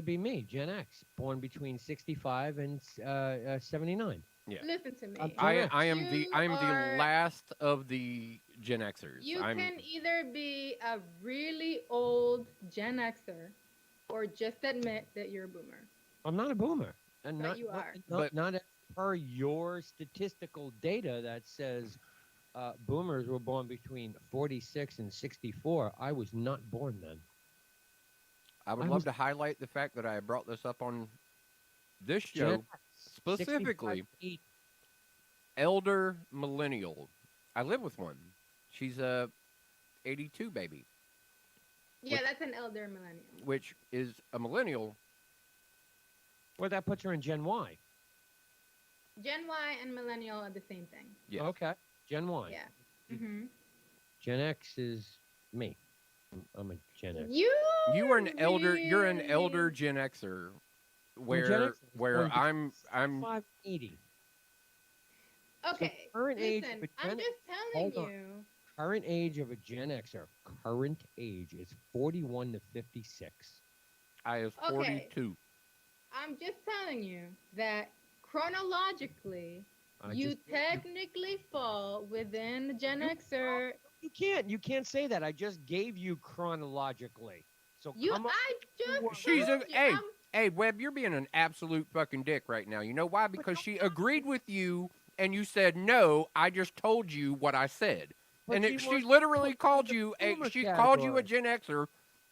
be me, Gen X, born between 65 and 79. yeah. Listen to me. I'm I Gen X. I am the You I'm the are- last of the Gen Xers. You I'm can either be a really old Gen Xer or just admit that you're a boomer. I'm not a boomer. And But not, you are. But- not as per your statistical data that says boomers were born between 46 and 64. I was not born then. I would I love was- to highlight the fact that I brought this up on this Gen show. X, Specifically, 65, 80. Elder millennial. I live with one. She's a 82 baby, Yeah, Which- that's an elder millennial. which is a millennial. Well, that puts her in Gen Y. Gen Y and millennial are the same thing. Yes. Okay. Gen Y. Yeah. hmm Gen X is me. I'm a Gen X. You are an elder. You're an elder really- Gen Xer, I'm Gen where X. I'm 580. Okay. current age Listen, of a I'm Gen- just telling hold on. you. Current age of a Gen Xer. Current age is 41 to 56. I is Okay. 42. I'm just telling you that chronologically, I you just- technically fall within the Gen Xer. You can't say that. I just gave you chronologically. So You, come on. I just. She's told a- you, hey. I'm- Hey, Webb, you're being an absolute fucking dick right now. You know why? Because she agreed with you, and you said no. I just told you what I said, But and she she wants to literally put called me in you the a. boomer She called you a category. Gen Xer.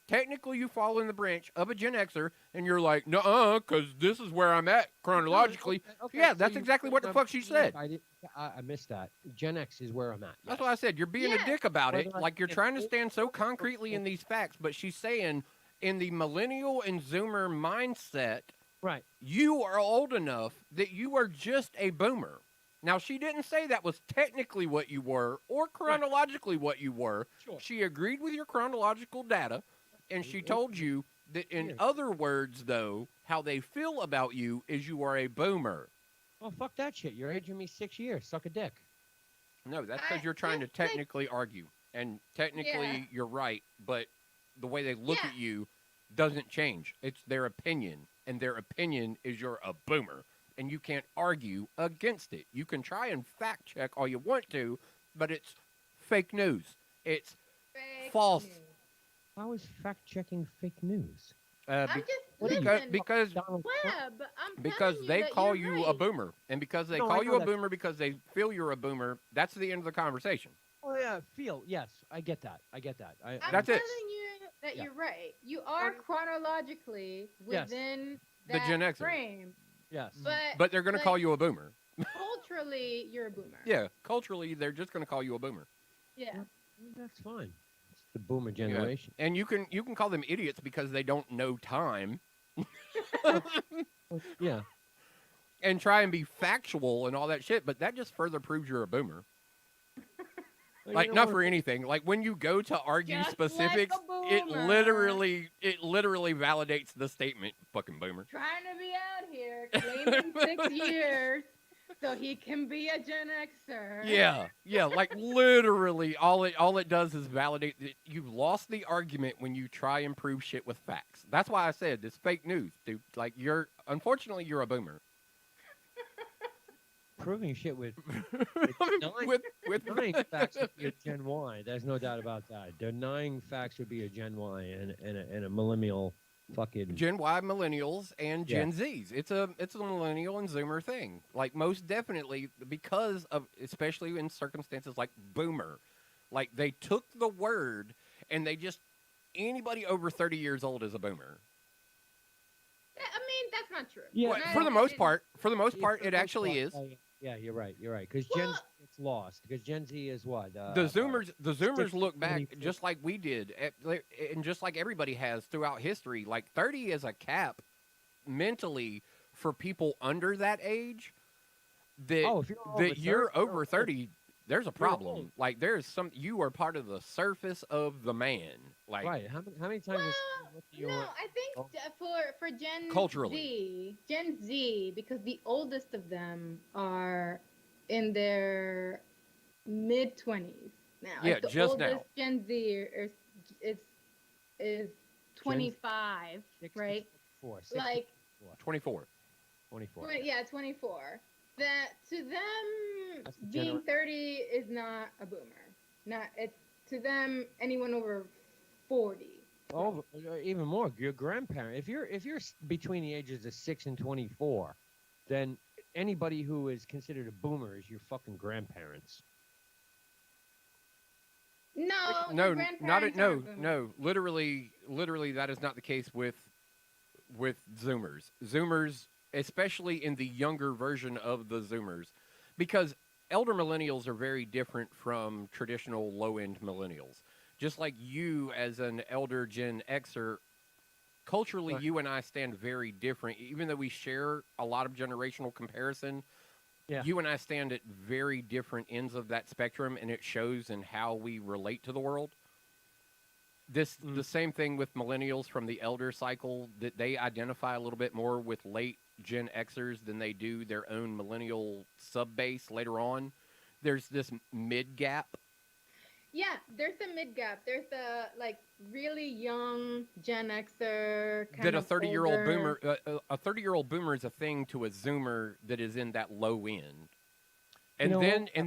Technically, you fall in the branch of a Gen Xer, and you're like, nuh-uh, because this is where I'm at chronologically. Okay, Yeah, so that's you- exactly what the I'm- fuck she said. I missed that. Gen X is where I'm at. That's yes. what I said. You're being a Yes. dick about it. Whether I Like you're can trying to hold stand so or- concretely in these facts, but she's saying in the millennial and Zoomer mindset, Right. you are old enough that you are just a boomer. Now, she didn't say that was technically what you were or chronologically what you were. Sure. She agreed with your chronological data, and she told you that in Here. other words, though, how they feel about you is you are a boomer. Well, fuck that shit. You're aging me 6 years. Suck a dick. No, that's because you're trying to just like- technically argue. And technically, Yeah. you're right, but the way they look Yeah. at you doesn't change. It's their opinion, and their opinion is you're a boomer. And you can't argue against it. You can try and fact check all you want to, but it's fake news. It's Fake false. news. How is fact checking fake news? I'm be- just what are you- listen. because Donald Trump? Web, I'm because telling you they that call you're you a right. boomer, and because they No, I call know you a that. boomer because they feel you're a boomer. That's the end of the conversation. Oh yeah, feel. Yes, I get that. I get that. I'm That's it. telling you that Yeah. you're right. You are chronologically Yes. within The that Gen Xer. frame, Yes. But they're going to like, call you a boomer. culturally, you're a boomer. Yeah, culturally, they're just going to call you a boomer. Yeah. That's fine. It's the boomer generation. And you can call them idiots because they don't know time Yeah. and try and be factual and all that shit. But that just further proves you're a boomer. Well, Like you know not what? for anything. Like when you go to argue Just specifics, like a it boomer. literally validates the statement. Fucking boomer. Trying to be out here claiming 6 years so he can be a Gen Xer. Yeah. Like literally, all it does is validate that you've lost the argument when you try and prove shit with facts. That's why I said this fake news, dude. Like unfortunately, you're a boomer. Proving shit with with denying facts would be a Gen Y. There's no doubt about that. Denying facts would be a Gen Y and a millennial fucking Gen Y millennials and yeah. Gen Zs. It's a millennial and Zoomer thing. Like most definitely because of especially in circumstances like boomer. Like they took the word and they just anybody over 30 years old is a boomer. I mean, that's not true. Yeah, Well, Not- for the it- most it- part, for the most Yeah, part for it the most actually part, is. yeah, you're right. You're right. Because Gen Z Well, gets lost. Because Gen Z is what? The Zoomers look back 24. just like we did and just like everybody has throughout history. Like 30 is a cap mentally for people under that age that Oh, if you're over that you're 30, over 30 there's a You're old. problem. Like there's some you are part of the surface of the man. Like right. How many times? well, no, I think Oh. for Gen Culturally. Gen Z, because the oldest of them are in their mid-20s now. Yeah, Like the just now. oldest Gen Z is 25, right? 64, Like 24. 24. yeah, 24. That to them That's the being 30 is not a boomer. Not it's to them anyone over 40. Oh, even more. Your grandparent. If you're between the ages of 6 and 24, then anybody who is considered a boomer is your fucking grandparents. No, No, your grandparents aren't boomers. no. Literally that is not the case with Zoomers. Zoomers, especially in the younger version of the Zoomers, because elder millennials are very different from traditional low-end millennials. Just like you as an elder Gen Xer, culturally Right. you and I stand very different. Even though we share a lot of generational comparison, Yeah. you and I stand at very different ends of that spectrum, and it shows in how we relate to the world. The same thing with millennials from the elder cycle, that they identify a little bit more with late Gen Xers than they do their own millennial sub base later on. There's this mid gap. Yeah, there's the mid gap. There's the like really young Gen Xer kind That a of 30-year-old older- boomer, a 30-year-old boomer is a thing to a Zoomer that is in that low end, and know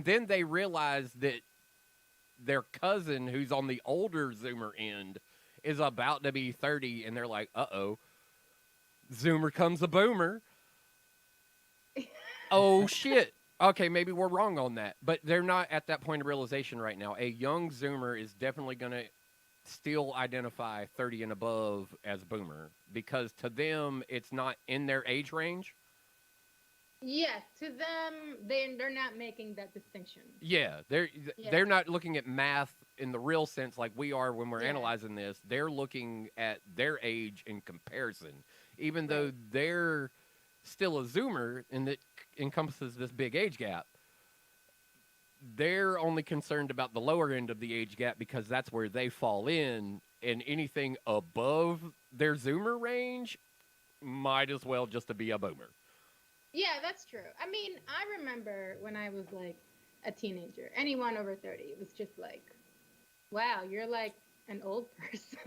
then they realize that their cousin who's on the older Zoomer end is about to be 30, and they're like, "Uh-oh, Zoomer comes a boomer." Oh shit. Okay, maybe we're wrong on that, but they're not at that point of realization right now. A young Zoomer is definitely going to still identify 30 and above as boomer because to them it's not in their age range. Yes, to them they're not making that distinction. Yeah, they're Yeah. not looking at math in the real sense like we are when we're Yeah. analyzing this. They're looking at their age in comparison, even though Right. they're still a Zoomer and that encompasses this big age gap. They're only concerned about the lower end of the age gap because that's where they fall in, and anything above their Zoomer range might as well just to be a boomer. Yeah, that's true. I mean, I remember when I was like a teenager, anyone over 30, it was just like, wow, you're like an old person.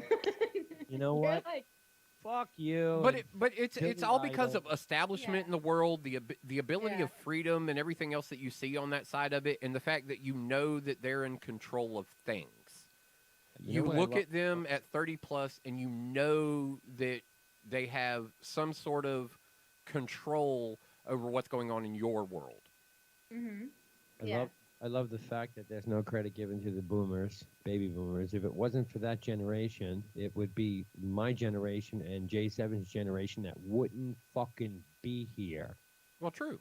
You know You're what? like, Fuck you. But it's Billy all because Idol. of establishment Yeah. in the world, the ability Yeah. of freedom and everything else that you see on that side of it, and the fact that you know that they're in control of things. You know what I look love- at them at 30 plus, and you know that they have some sort of control over what's going on in your world. mm-hmm. I Yeah. love the fact that there's no credit given to the boomers, baby boomers. If it wasn't for that generation, it would be my generation and J7's generation that wouldn't fucking be here. Well, true.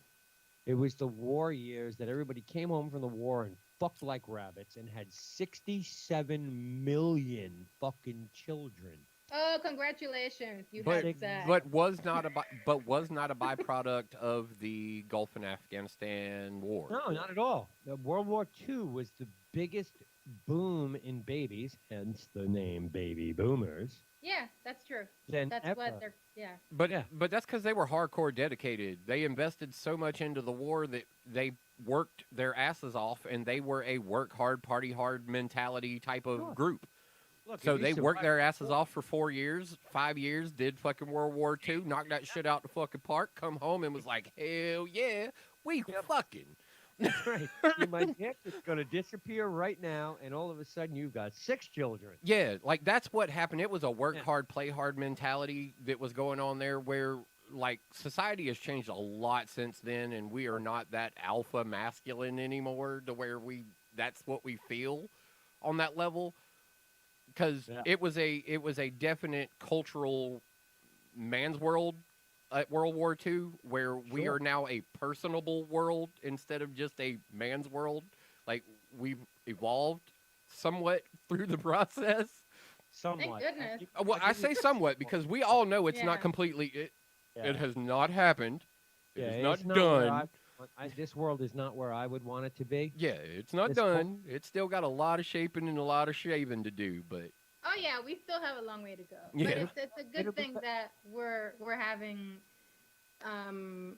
It was the war years that everybody came home from the war and fucked like rabbits and had 67 million fucking children. Oh, congratulations! You But had sex. was not a byproduct of the Gulf and Afghanistan war. No, not at all. World War II was the biggest boom in babies, hence the name baby boomers. Yeah, that's true. Than That's ever. what they're. Yeah. But Yeah. but that's because they were hardcore dedicated. They invested so much into the war that they worked their asses off, and they were a work hard, party hard mentality type of Sure. group. Look, So if you they worked their survive- asses off for 4 years, 5 years, did fucking World War II, knocked that shit out the fucking park, come home and was like, hell yeah, we Yep. fucking. That's right. My dick is going to disappear right now, and all of a sudden you've got 6 children. Yeah, like that's what happened. It was a work Yeah. hard, play hard mentality that was going on there where like society has changed a lot since then and we are not that alpha masculine anymore to where that's what we feel on that level because Yeah. it was a definite cultural man's world at World War II where we Sure. are now a personable world instead of just a man's world. Like we've evolved somewhat through the process. Thank Somewhat. goodness. Well, I say somewhat because we all know it's not Yeah. completely. It Yeah. it has not happened. It Yeah, is it's not not where done. this world is not where I would want it to be. Yeah, it's not This whole- done. It's still got a lot of shaping and a lot of shaving to do. But Oh yeah, we still have a long way to go. Yeah. But it's a It'll good be thing fa- that we're having um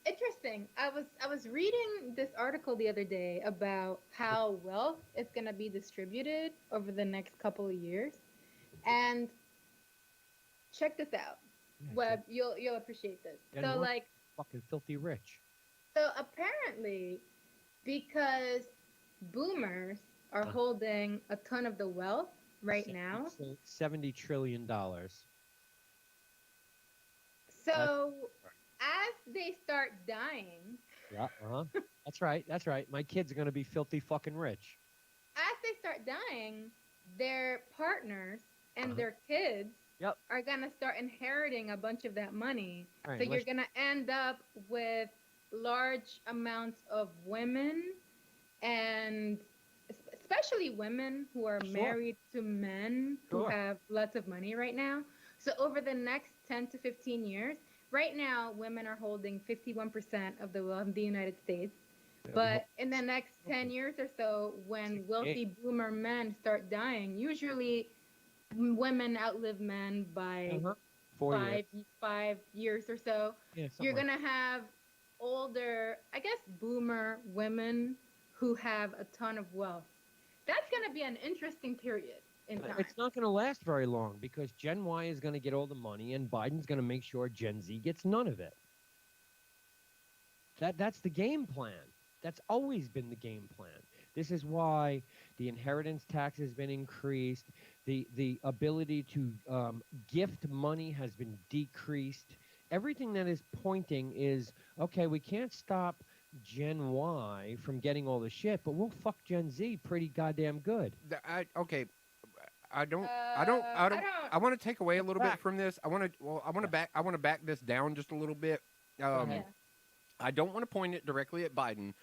interesting. I was reading this article the other day about how wealth is going to be distributed over the next couple of years. And check this out. Yeah, Web, you'll appreciate this. Gen So Y. like fucking filthy rich. so apparently because boomers are Uh. holding a ton of the wealth right now. $70 trillion. So as they start dying, Yeah, That's right. That's right. My kids are going to be filthy fucking rich. as they start dying, their partners and Uh-huh. their kids Yep. are gonna start inheriting a bunch of that money. Right, So you're unless- gonna end up with large amounts of women and especially women who are Sure. married to men who Sure. have lots of money right now. So over the next 10 to 15 years, right now women are holding 51% of the wealth of the United States. But in the next 10 years or so, when wealthy boomer men start dying, usually women outlive men by Uh-huh. 4 years. 5 years or so. Yeah, You're something going to have older, I guess, boomer women who have a ton of wealth. That's going to be an interesting period in time. It's not going to last very long because Gen Y is going to get all the money and Biden's going to make sure Gen Z gets none of it. That's the game plan. That's always been the game plan. This is why the inheritance tax has been increased. The ability to gift money has been decreased. Everything that is pointing is, okay, we can't stop Gen Y from getting all the shit, but we'll fuck Gen Z pretty goddamn good. Okay, I don't. I don't. I want to take away a little bit Back. from this. I want to. Well, I want to back. I want to back this down just a little bit. ahead. Yeah. I don't want to point it directly at Biden.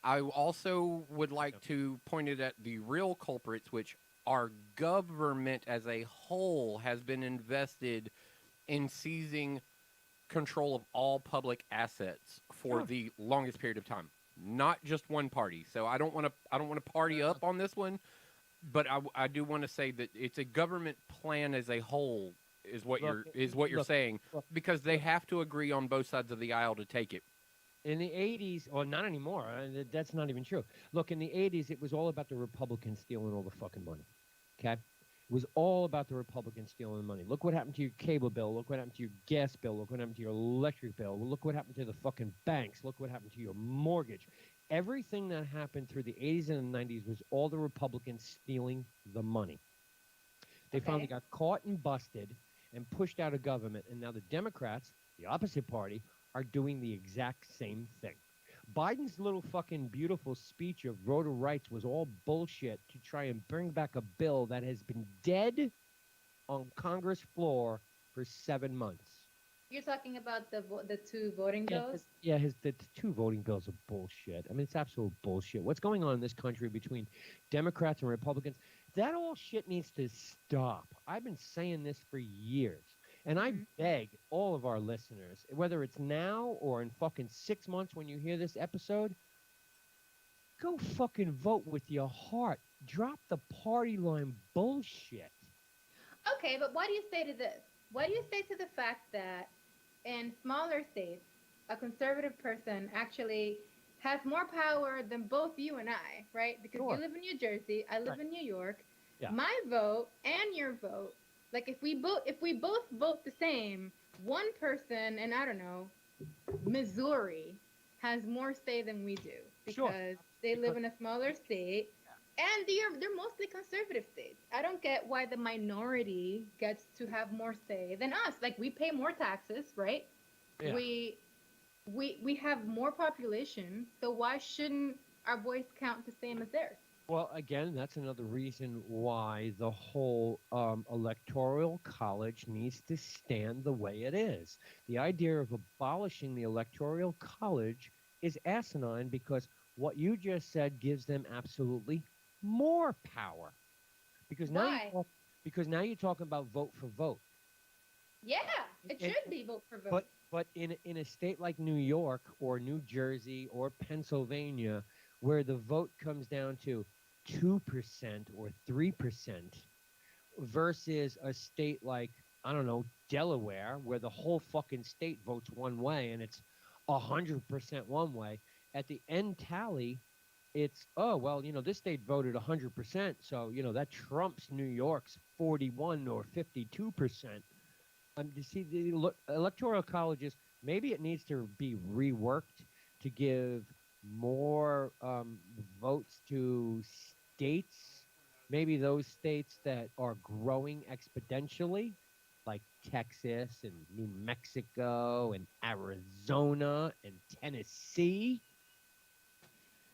I also would like to point it at the real culprits, which our government as a whole has been invested in seizing control of all public assets for Sure. the longest period of time. Not just one party. So I don't want to party up on this one, but I do want to say that it's a government plan as a whole is what Look, you're look, saying look. because they have to agree on both sides of the aisle to take it. In the 80s, or not anymore, that's not even true. Look, in the 80s, it was all about the Republicans stealing all the fucking money. Okay? It was all about the Republicans stealing the money. Look what happened to your cable bill. Look what happened to your gas bill. Look what happened to your electric bill. Look what happened to the fucking banks. Look what happened to your mortgage. Everything that happened through the 80s and the 90s was all the Republicans stealing the money. They finally got caught and busted and pushed out of government, and now the Democrats, the opposite party, are doing the exact same thing. Biden's little fucking beautiful speech of voter rights was all bullshit to try and bring back a bill that has been dead on Congress floor for 7 months. You're talking about the two voting bills? The 2 voting bills are bullshit. I mean, it's absolute bullshit. What's going on in this country between Democrats and Republicans, that all shit needs to stop. I've been saying this for years. And I beg all of our listeners, whether it's now or in fucking 6 months when you hear this episode, go fucking vote with your heart. Drop the party line bullshit. Okay, but what do you say to this? What do you say to the fact that in smaller states, a conservative person actually has more power than both you and I, right? Because Sure. you live in New Jersey, I live Right. in New York. Yeah. My vote and your vote, like if we both vote the same, one person in, I don't know, Missouri has more say than we do. Sure. because they live Because in a smaller state, and they're mostly conservative states. I don't get why the minority gets to have more say than us. Like, we pay more taxes, right? yeah. We we have more population, so why shouldn't our voice count the same as theirs? Well, again, that's another reason why the whole electoral college needs to stand the way it is. The idea of abolishing the electoral college is asinine because what you just said gives them absolutely more power. Because now you Why? talk, because now you're talking about vote for vote. Yeah, it And, should be vote for vote. but in a state like New York or New Jersey or Pennsylvania, where the vote comes down to 2% or 3%, versus a state like, I don't know, Delaware, where the whole fucking state votes one way and it's 100% one way. At the end tally, it's, oh well, this state voted 100%, so that trumps New York's 41 or 52%. You see, the electoral colleges, maybe it needs to be reworked to give more votes to states, maybe those states that are growing exponentially, like Texas and New Mexico and Arizona and Tennessee.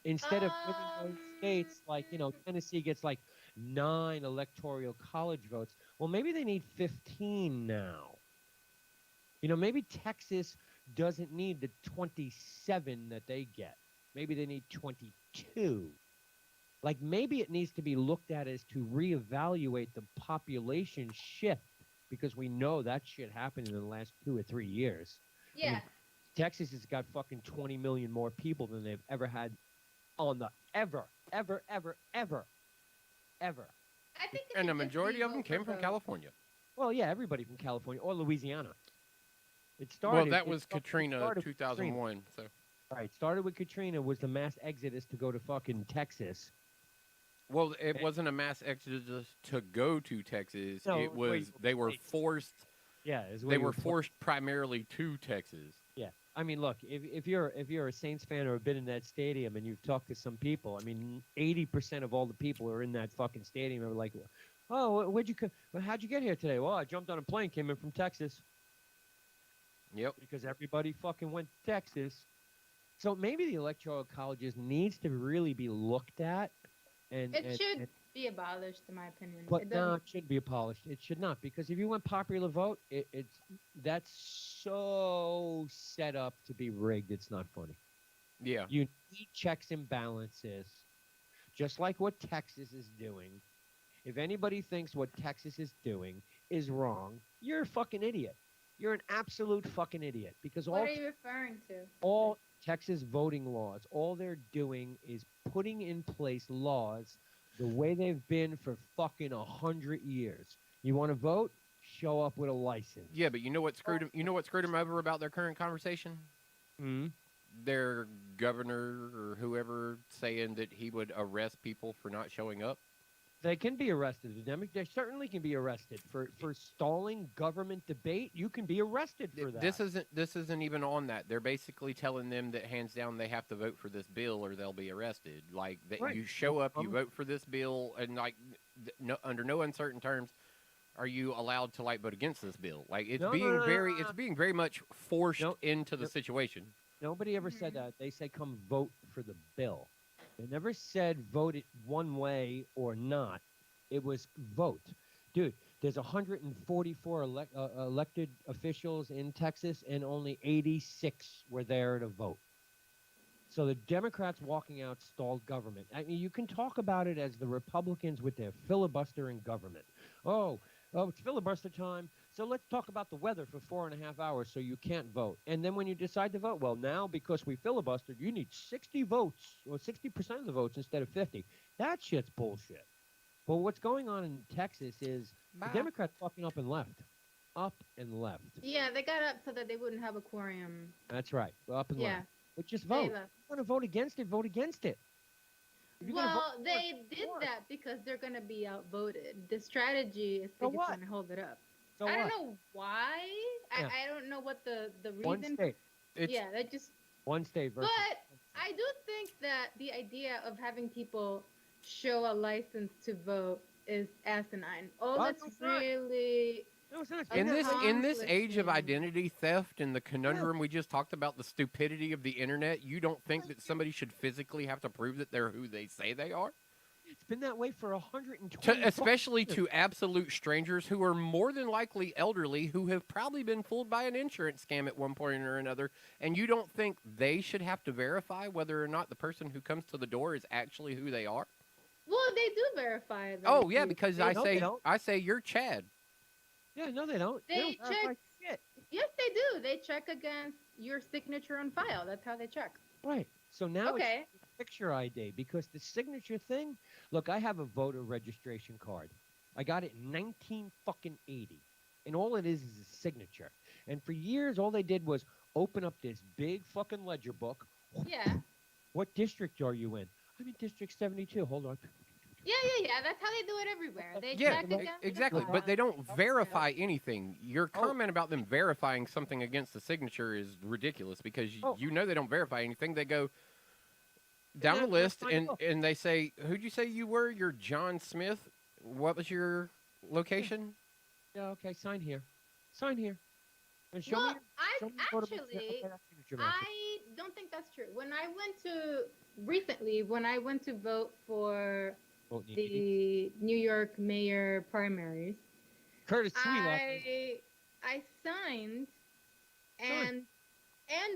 Instead of giving those states, like, Tennessee gets like 9 electoral college votes, well, maybe they need 15 now. Maybe Texas doesn't need the 27 that they get. Maybe they need 22. Like, maybe it needs to be looked at as to reevaluate the population shift, because we know that shit happened in the last 2 or 3 years. I Yeah, mean, Texas has got fucking 20 million more people than they've ever had on the ever. I think it And the should just majority be of them vote for came from vote. California. Well, yeah, everybody from California or Louisiana. It Well, started. that was It Katrina started with Katrina. 2001. So, Right. Started with Katrina, was the mass exodus to go to fucking Texas. well, it And, wasn't a mass exodus to go to Texas. no, It it was where you was they were placed. forced. Yeah, is where They you were were forced primarily to Texas. Yeah. I mean, look, if you're a Saints fan or have been in that stadium and you've talked to some people, I mean, 80% of all the people who are in that fucking stadium are like, oh, how'd you get here today? Well, I jumped on a plane, came in from Texas, Yep. because everybody fucking went to Texas. So maybe the electoral colleges needs to really be looked at, and It and, should and be abolished, in my opinion. but It no, doesn't. it should be abolished. It should not, because if you went popular vote, that's so set up to be rigged. It's not funny. Yeah. You need checks and balances, just like what Texas is doing. If anybody thinks what Texas is doing is wrong, you're a fucking idiot. You're an absolute fucking idiot, because What are you referring to? all Texas voting laws, all they're doing is putting in place laws the way they've been for fucking 100 years. You want to vote? Show up with a license. Yeah, but you know what screwed them? You know what screwed them over about their current conversation? Mm-hmm. Their governor or whoever saying that he would arrest people for not showing up. They can be arrested. They certainly can be arrested for stalling government debate. You can be arrested for that. This isn't even on that. They're basically telling them that hands down they have to vote for this bill or they'll be arrested. Like that, Right. you show up, you vote for this bill, and like under no uncertain terms are you allowed to like vote against this bill. Like it's No, being no, no, very no, no. it's being very much forced No, into the no. situation. Nobody ever said Mhm. that. They say come vote for the bill. They never said vote it one way or not. It was vote. Dude, there's 144 elected officials in Texas, and only 86 were there to vote. So the Democrats walking out stalled government. I mean, you can talk about it as the Republicans with their filibustering government. Oh, it's filibuster time. So let's talk about the weather for 4.5 hours so you can't vote. And then when you decide to vote, well, now because we filibustered, you need 60 votes or 60% of the votes instead of 50. That shit's bullshit. But what's going on in Texas is the Democrats fucking up and left. Up and left. Yeah, they got up so that they wouldn't have a quorum. That's right. Up and Yeah, left. But just they vote. If left. you want to vote against it, vote against it. If you're gonna vote Well, for it, they vote did for it. that because they're going to be outvoted. The strategy is So they just what? want to hold it up. So I what? don't know why. Yeah. I don't know what the One reason. state. It's Yeah, they just. One state versus. But I do think that the idea of having people show a license to vote is asinine. All Oh, that's no, it's not. really No, it's not. It's In been that this way. in this age of accomplishing. identity theft and the Yeah. conundrum we just talked about, the stupidity of the internet, you don't think that somebody should physically have to prove that they're who they say they are? It's been that way for 120 Especially years. to absolute strangers who are more than likely elderly, who have probably been fooled by an insurance scam at one point or another, and you don't think they should have to verify whether or not the person who comes to the door is actually who they are? Well, they do verify that. Oh yeah, because They don't, they don't. I say you're Chad. Yeah, no, they don't. They don't verify check- shit. Yes, they do. They check against your signature on file. That's how they check. Right. So now Okay. it's picture ID because the signature thing. Look, I have a voter registration card. I got it in 1980, and all it is a signature. And for years, all they did was open up this big fucking ledger book. Yeah. What district are you in? I'm in District 72. Hold on. Yeah. That's how they do it everywhere. They Yeah, check against the exactly. file. But they don't verify anything. Your Oh. comment about them verifying something against the signature is ridiculous because Oh. you know they don't verify anything. They go down Yeah, the list that's fine. and they say, "Who'd you say you were? You're John Smith. What was your location?" Yeah, okay. Sign here. Sign here. And show Well, me. I Show me the voter actually, okay, that signature matches. I don't think that's true. When I went to vote for Vote need- the New York mayor primaries, Curtis Sweelock. I signed, and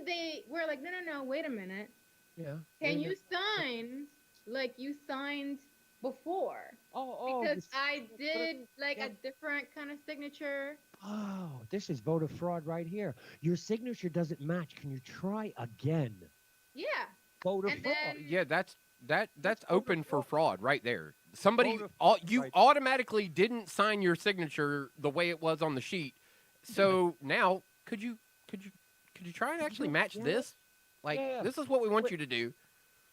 they were like, no, wait a minute. Yeah. Can Yeah, you sign like you signed before? Oh, Because this- I did like yeah. a different kind of signature. Oh, this is voter fraud right here. Your signature doesn't match. Can you try again? Yeah. Voter And fraud. then- Yeah, that's voter open for fraud right there. Somebody, Voter fraud you right- automatically didn't sign your signature the way it was on the sheet. So now, could you try and actually match Yeah. this? Like, Yeah. this is what we want Wait, you to do.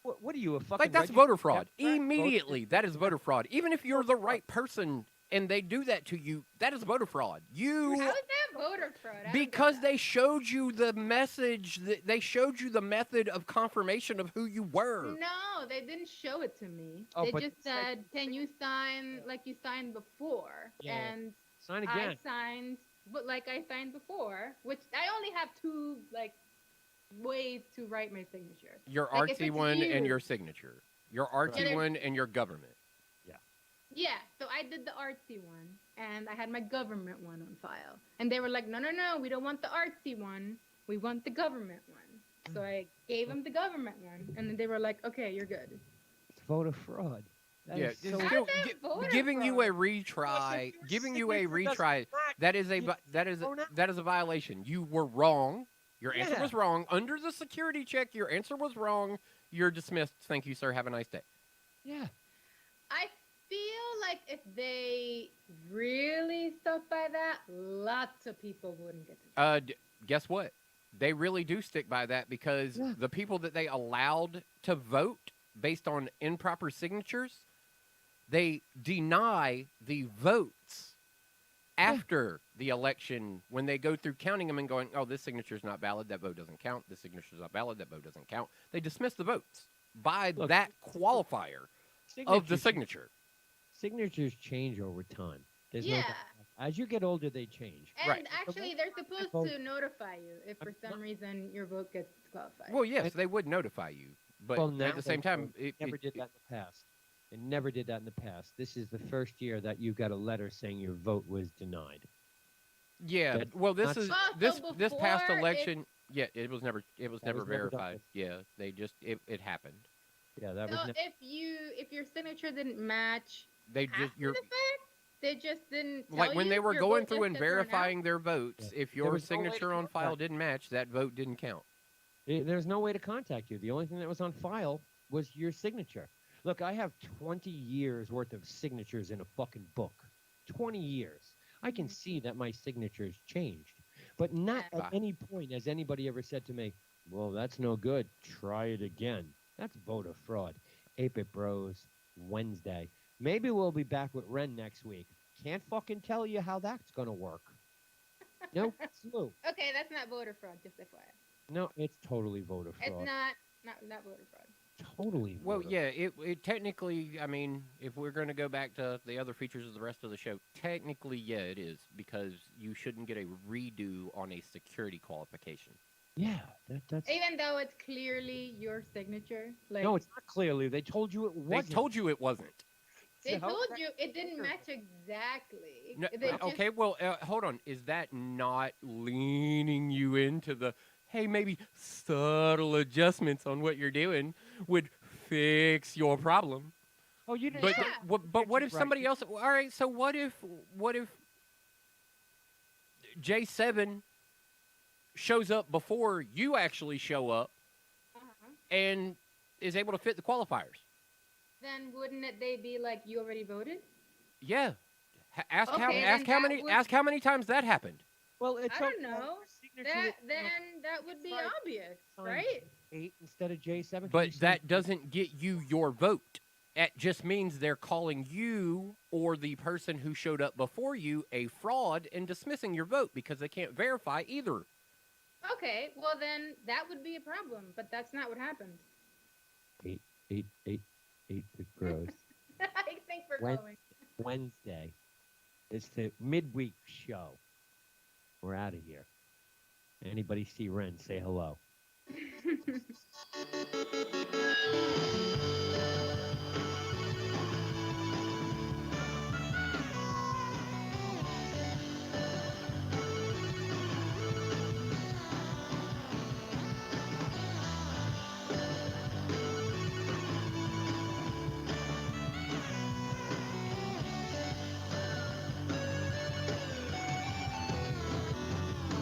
What are you, a fucking Like, that's registered voter fraud. Democrat? Immediately, that is voter fraud. Even if you're the right person and they do that to you, that is voter fraud. How You is that voter fraud? I don't get because that. they showed you the message, they showed you the method of confirmation of who you were. No, they didn't show it to me. Oh, They but just the second- said, "Can you sign like you signed before?" Yeah. And Sign I again. signed, but like I signed before, which I only have two like ways to write my signature. Your Like, if artsy it's one and you- your signature. Your artsy Right. one and your government. Yeah, so I did the artsy one, and I had my government one on file, and they were like, "No, we don't want the artsy one. We want the government one." So I gave them the government one, and then they were like, "Okay, you're good." It's voter fraud. That Yeah, is it's so- How's still that voter giving you a fraud? retry. Your Giving you a signature doesn't retry. match. That is a You thrown out. that is a violation. You were wrong. Your answer Yeah. was wrong. Under the security check, your answer was wrong. You're dismissed. Thank you, sir. Have a nice day. Yeah. I feel like if they really stuck by that, lots of people wouldn't get to. Guess what? They really do stick by that because Yeah. the people that they allowed to vote based on improper signatures, they deny the votes after the election when they go through counting them and going, "Oh, this signature is not valid. That vote doesn't count. This signature is not valid. That vote doesn't count." They dismiss the votes by Look, that qualifier of the Signatures- signature. Signatures change over time. There's no Yeah, doubt. As you get older, they change. and Right. actually, they're supposed vote- to notify you if for I'm some not- reason your vote gets disqualified. Well, yes, they would notify you, but Well, now at the same they time, Never did that in the past. It never did that in the past. This is the first year that you got a letter saying your vote was denied. Yeah, That- well, this not- is Well, so this past before election. Yeah, it was never That was never never done verified. before. Yeah, they just it happened. Yeah, that So was. if your signature didn't match They just after you're the fact, they just didn't tell like when you they were your going vote through gets and to turn out? verifying their votes. Yeah. If There your was no way to signature on file contact. didn't match, that vote didn't count. There's no way to contact you. The only thing that was on file was your signature. Look, I have 20 years worth of signatures in a fucking book. 20 years. I can Mhm. see that my signature's changed. But not Yeah. at any point has anybody ever said to me, well, that's no good. Try it again. That's voter fraud. Ape It Bros, Wednesday. Maybe we'll be back with Wren next week. Can't fucking tell you how that's going to work. No clue. Okay, that's not voter fraud, just FYI. No, it's totally voter It's fraud. not Not voter fraud. Totally. Well, voter. yeah, it technically, I mean, if we're going to go back to the other features of the rest of the show, technically, yeah, it is because you shouldn't get a redo on a security qualification. Yeah, that's. Even though it's clearly your signature, like No, it's not clearly. They told you it They wasn't. told you it wasn't. they So how told is that you, it didn't clear? match exactly. No, They just okay, well, hold on. Is that not leaning you into the, hey, maybe subtle adjustments on what you're doing would fix your problem? Oh, you didn't. But Yeah. but what if Right. somebody else? All right, so what if J7 shows up before you actually show up uh-huh. and is able to fit the qualifiers? Then wouldn't it they be like you already voted? Yeah. Ask Okay, how then ask how that many would- ask how many times that happened. Well, it's I don't okay. know. Your signature was Then that would be Sorry. obvious, Signed right? 8 instead of J7. Can you But say- that doesn't get you your vote. It just means they're calling you or the person who showed up before you a fraud and dismissing your vote because they can't verify either. Okay, well then that would be a problem, but that's not what happened. 8, 8, 8, 8 to gross. I think we're When- going. Wednesday. It's the midweek show. We're out of here. Anybody see Wren? Say hello.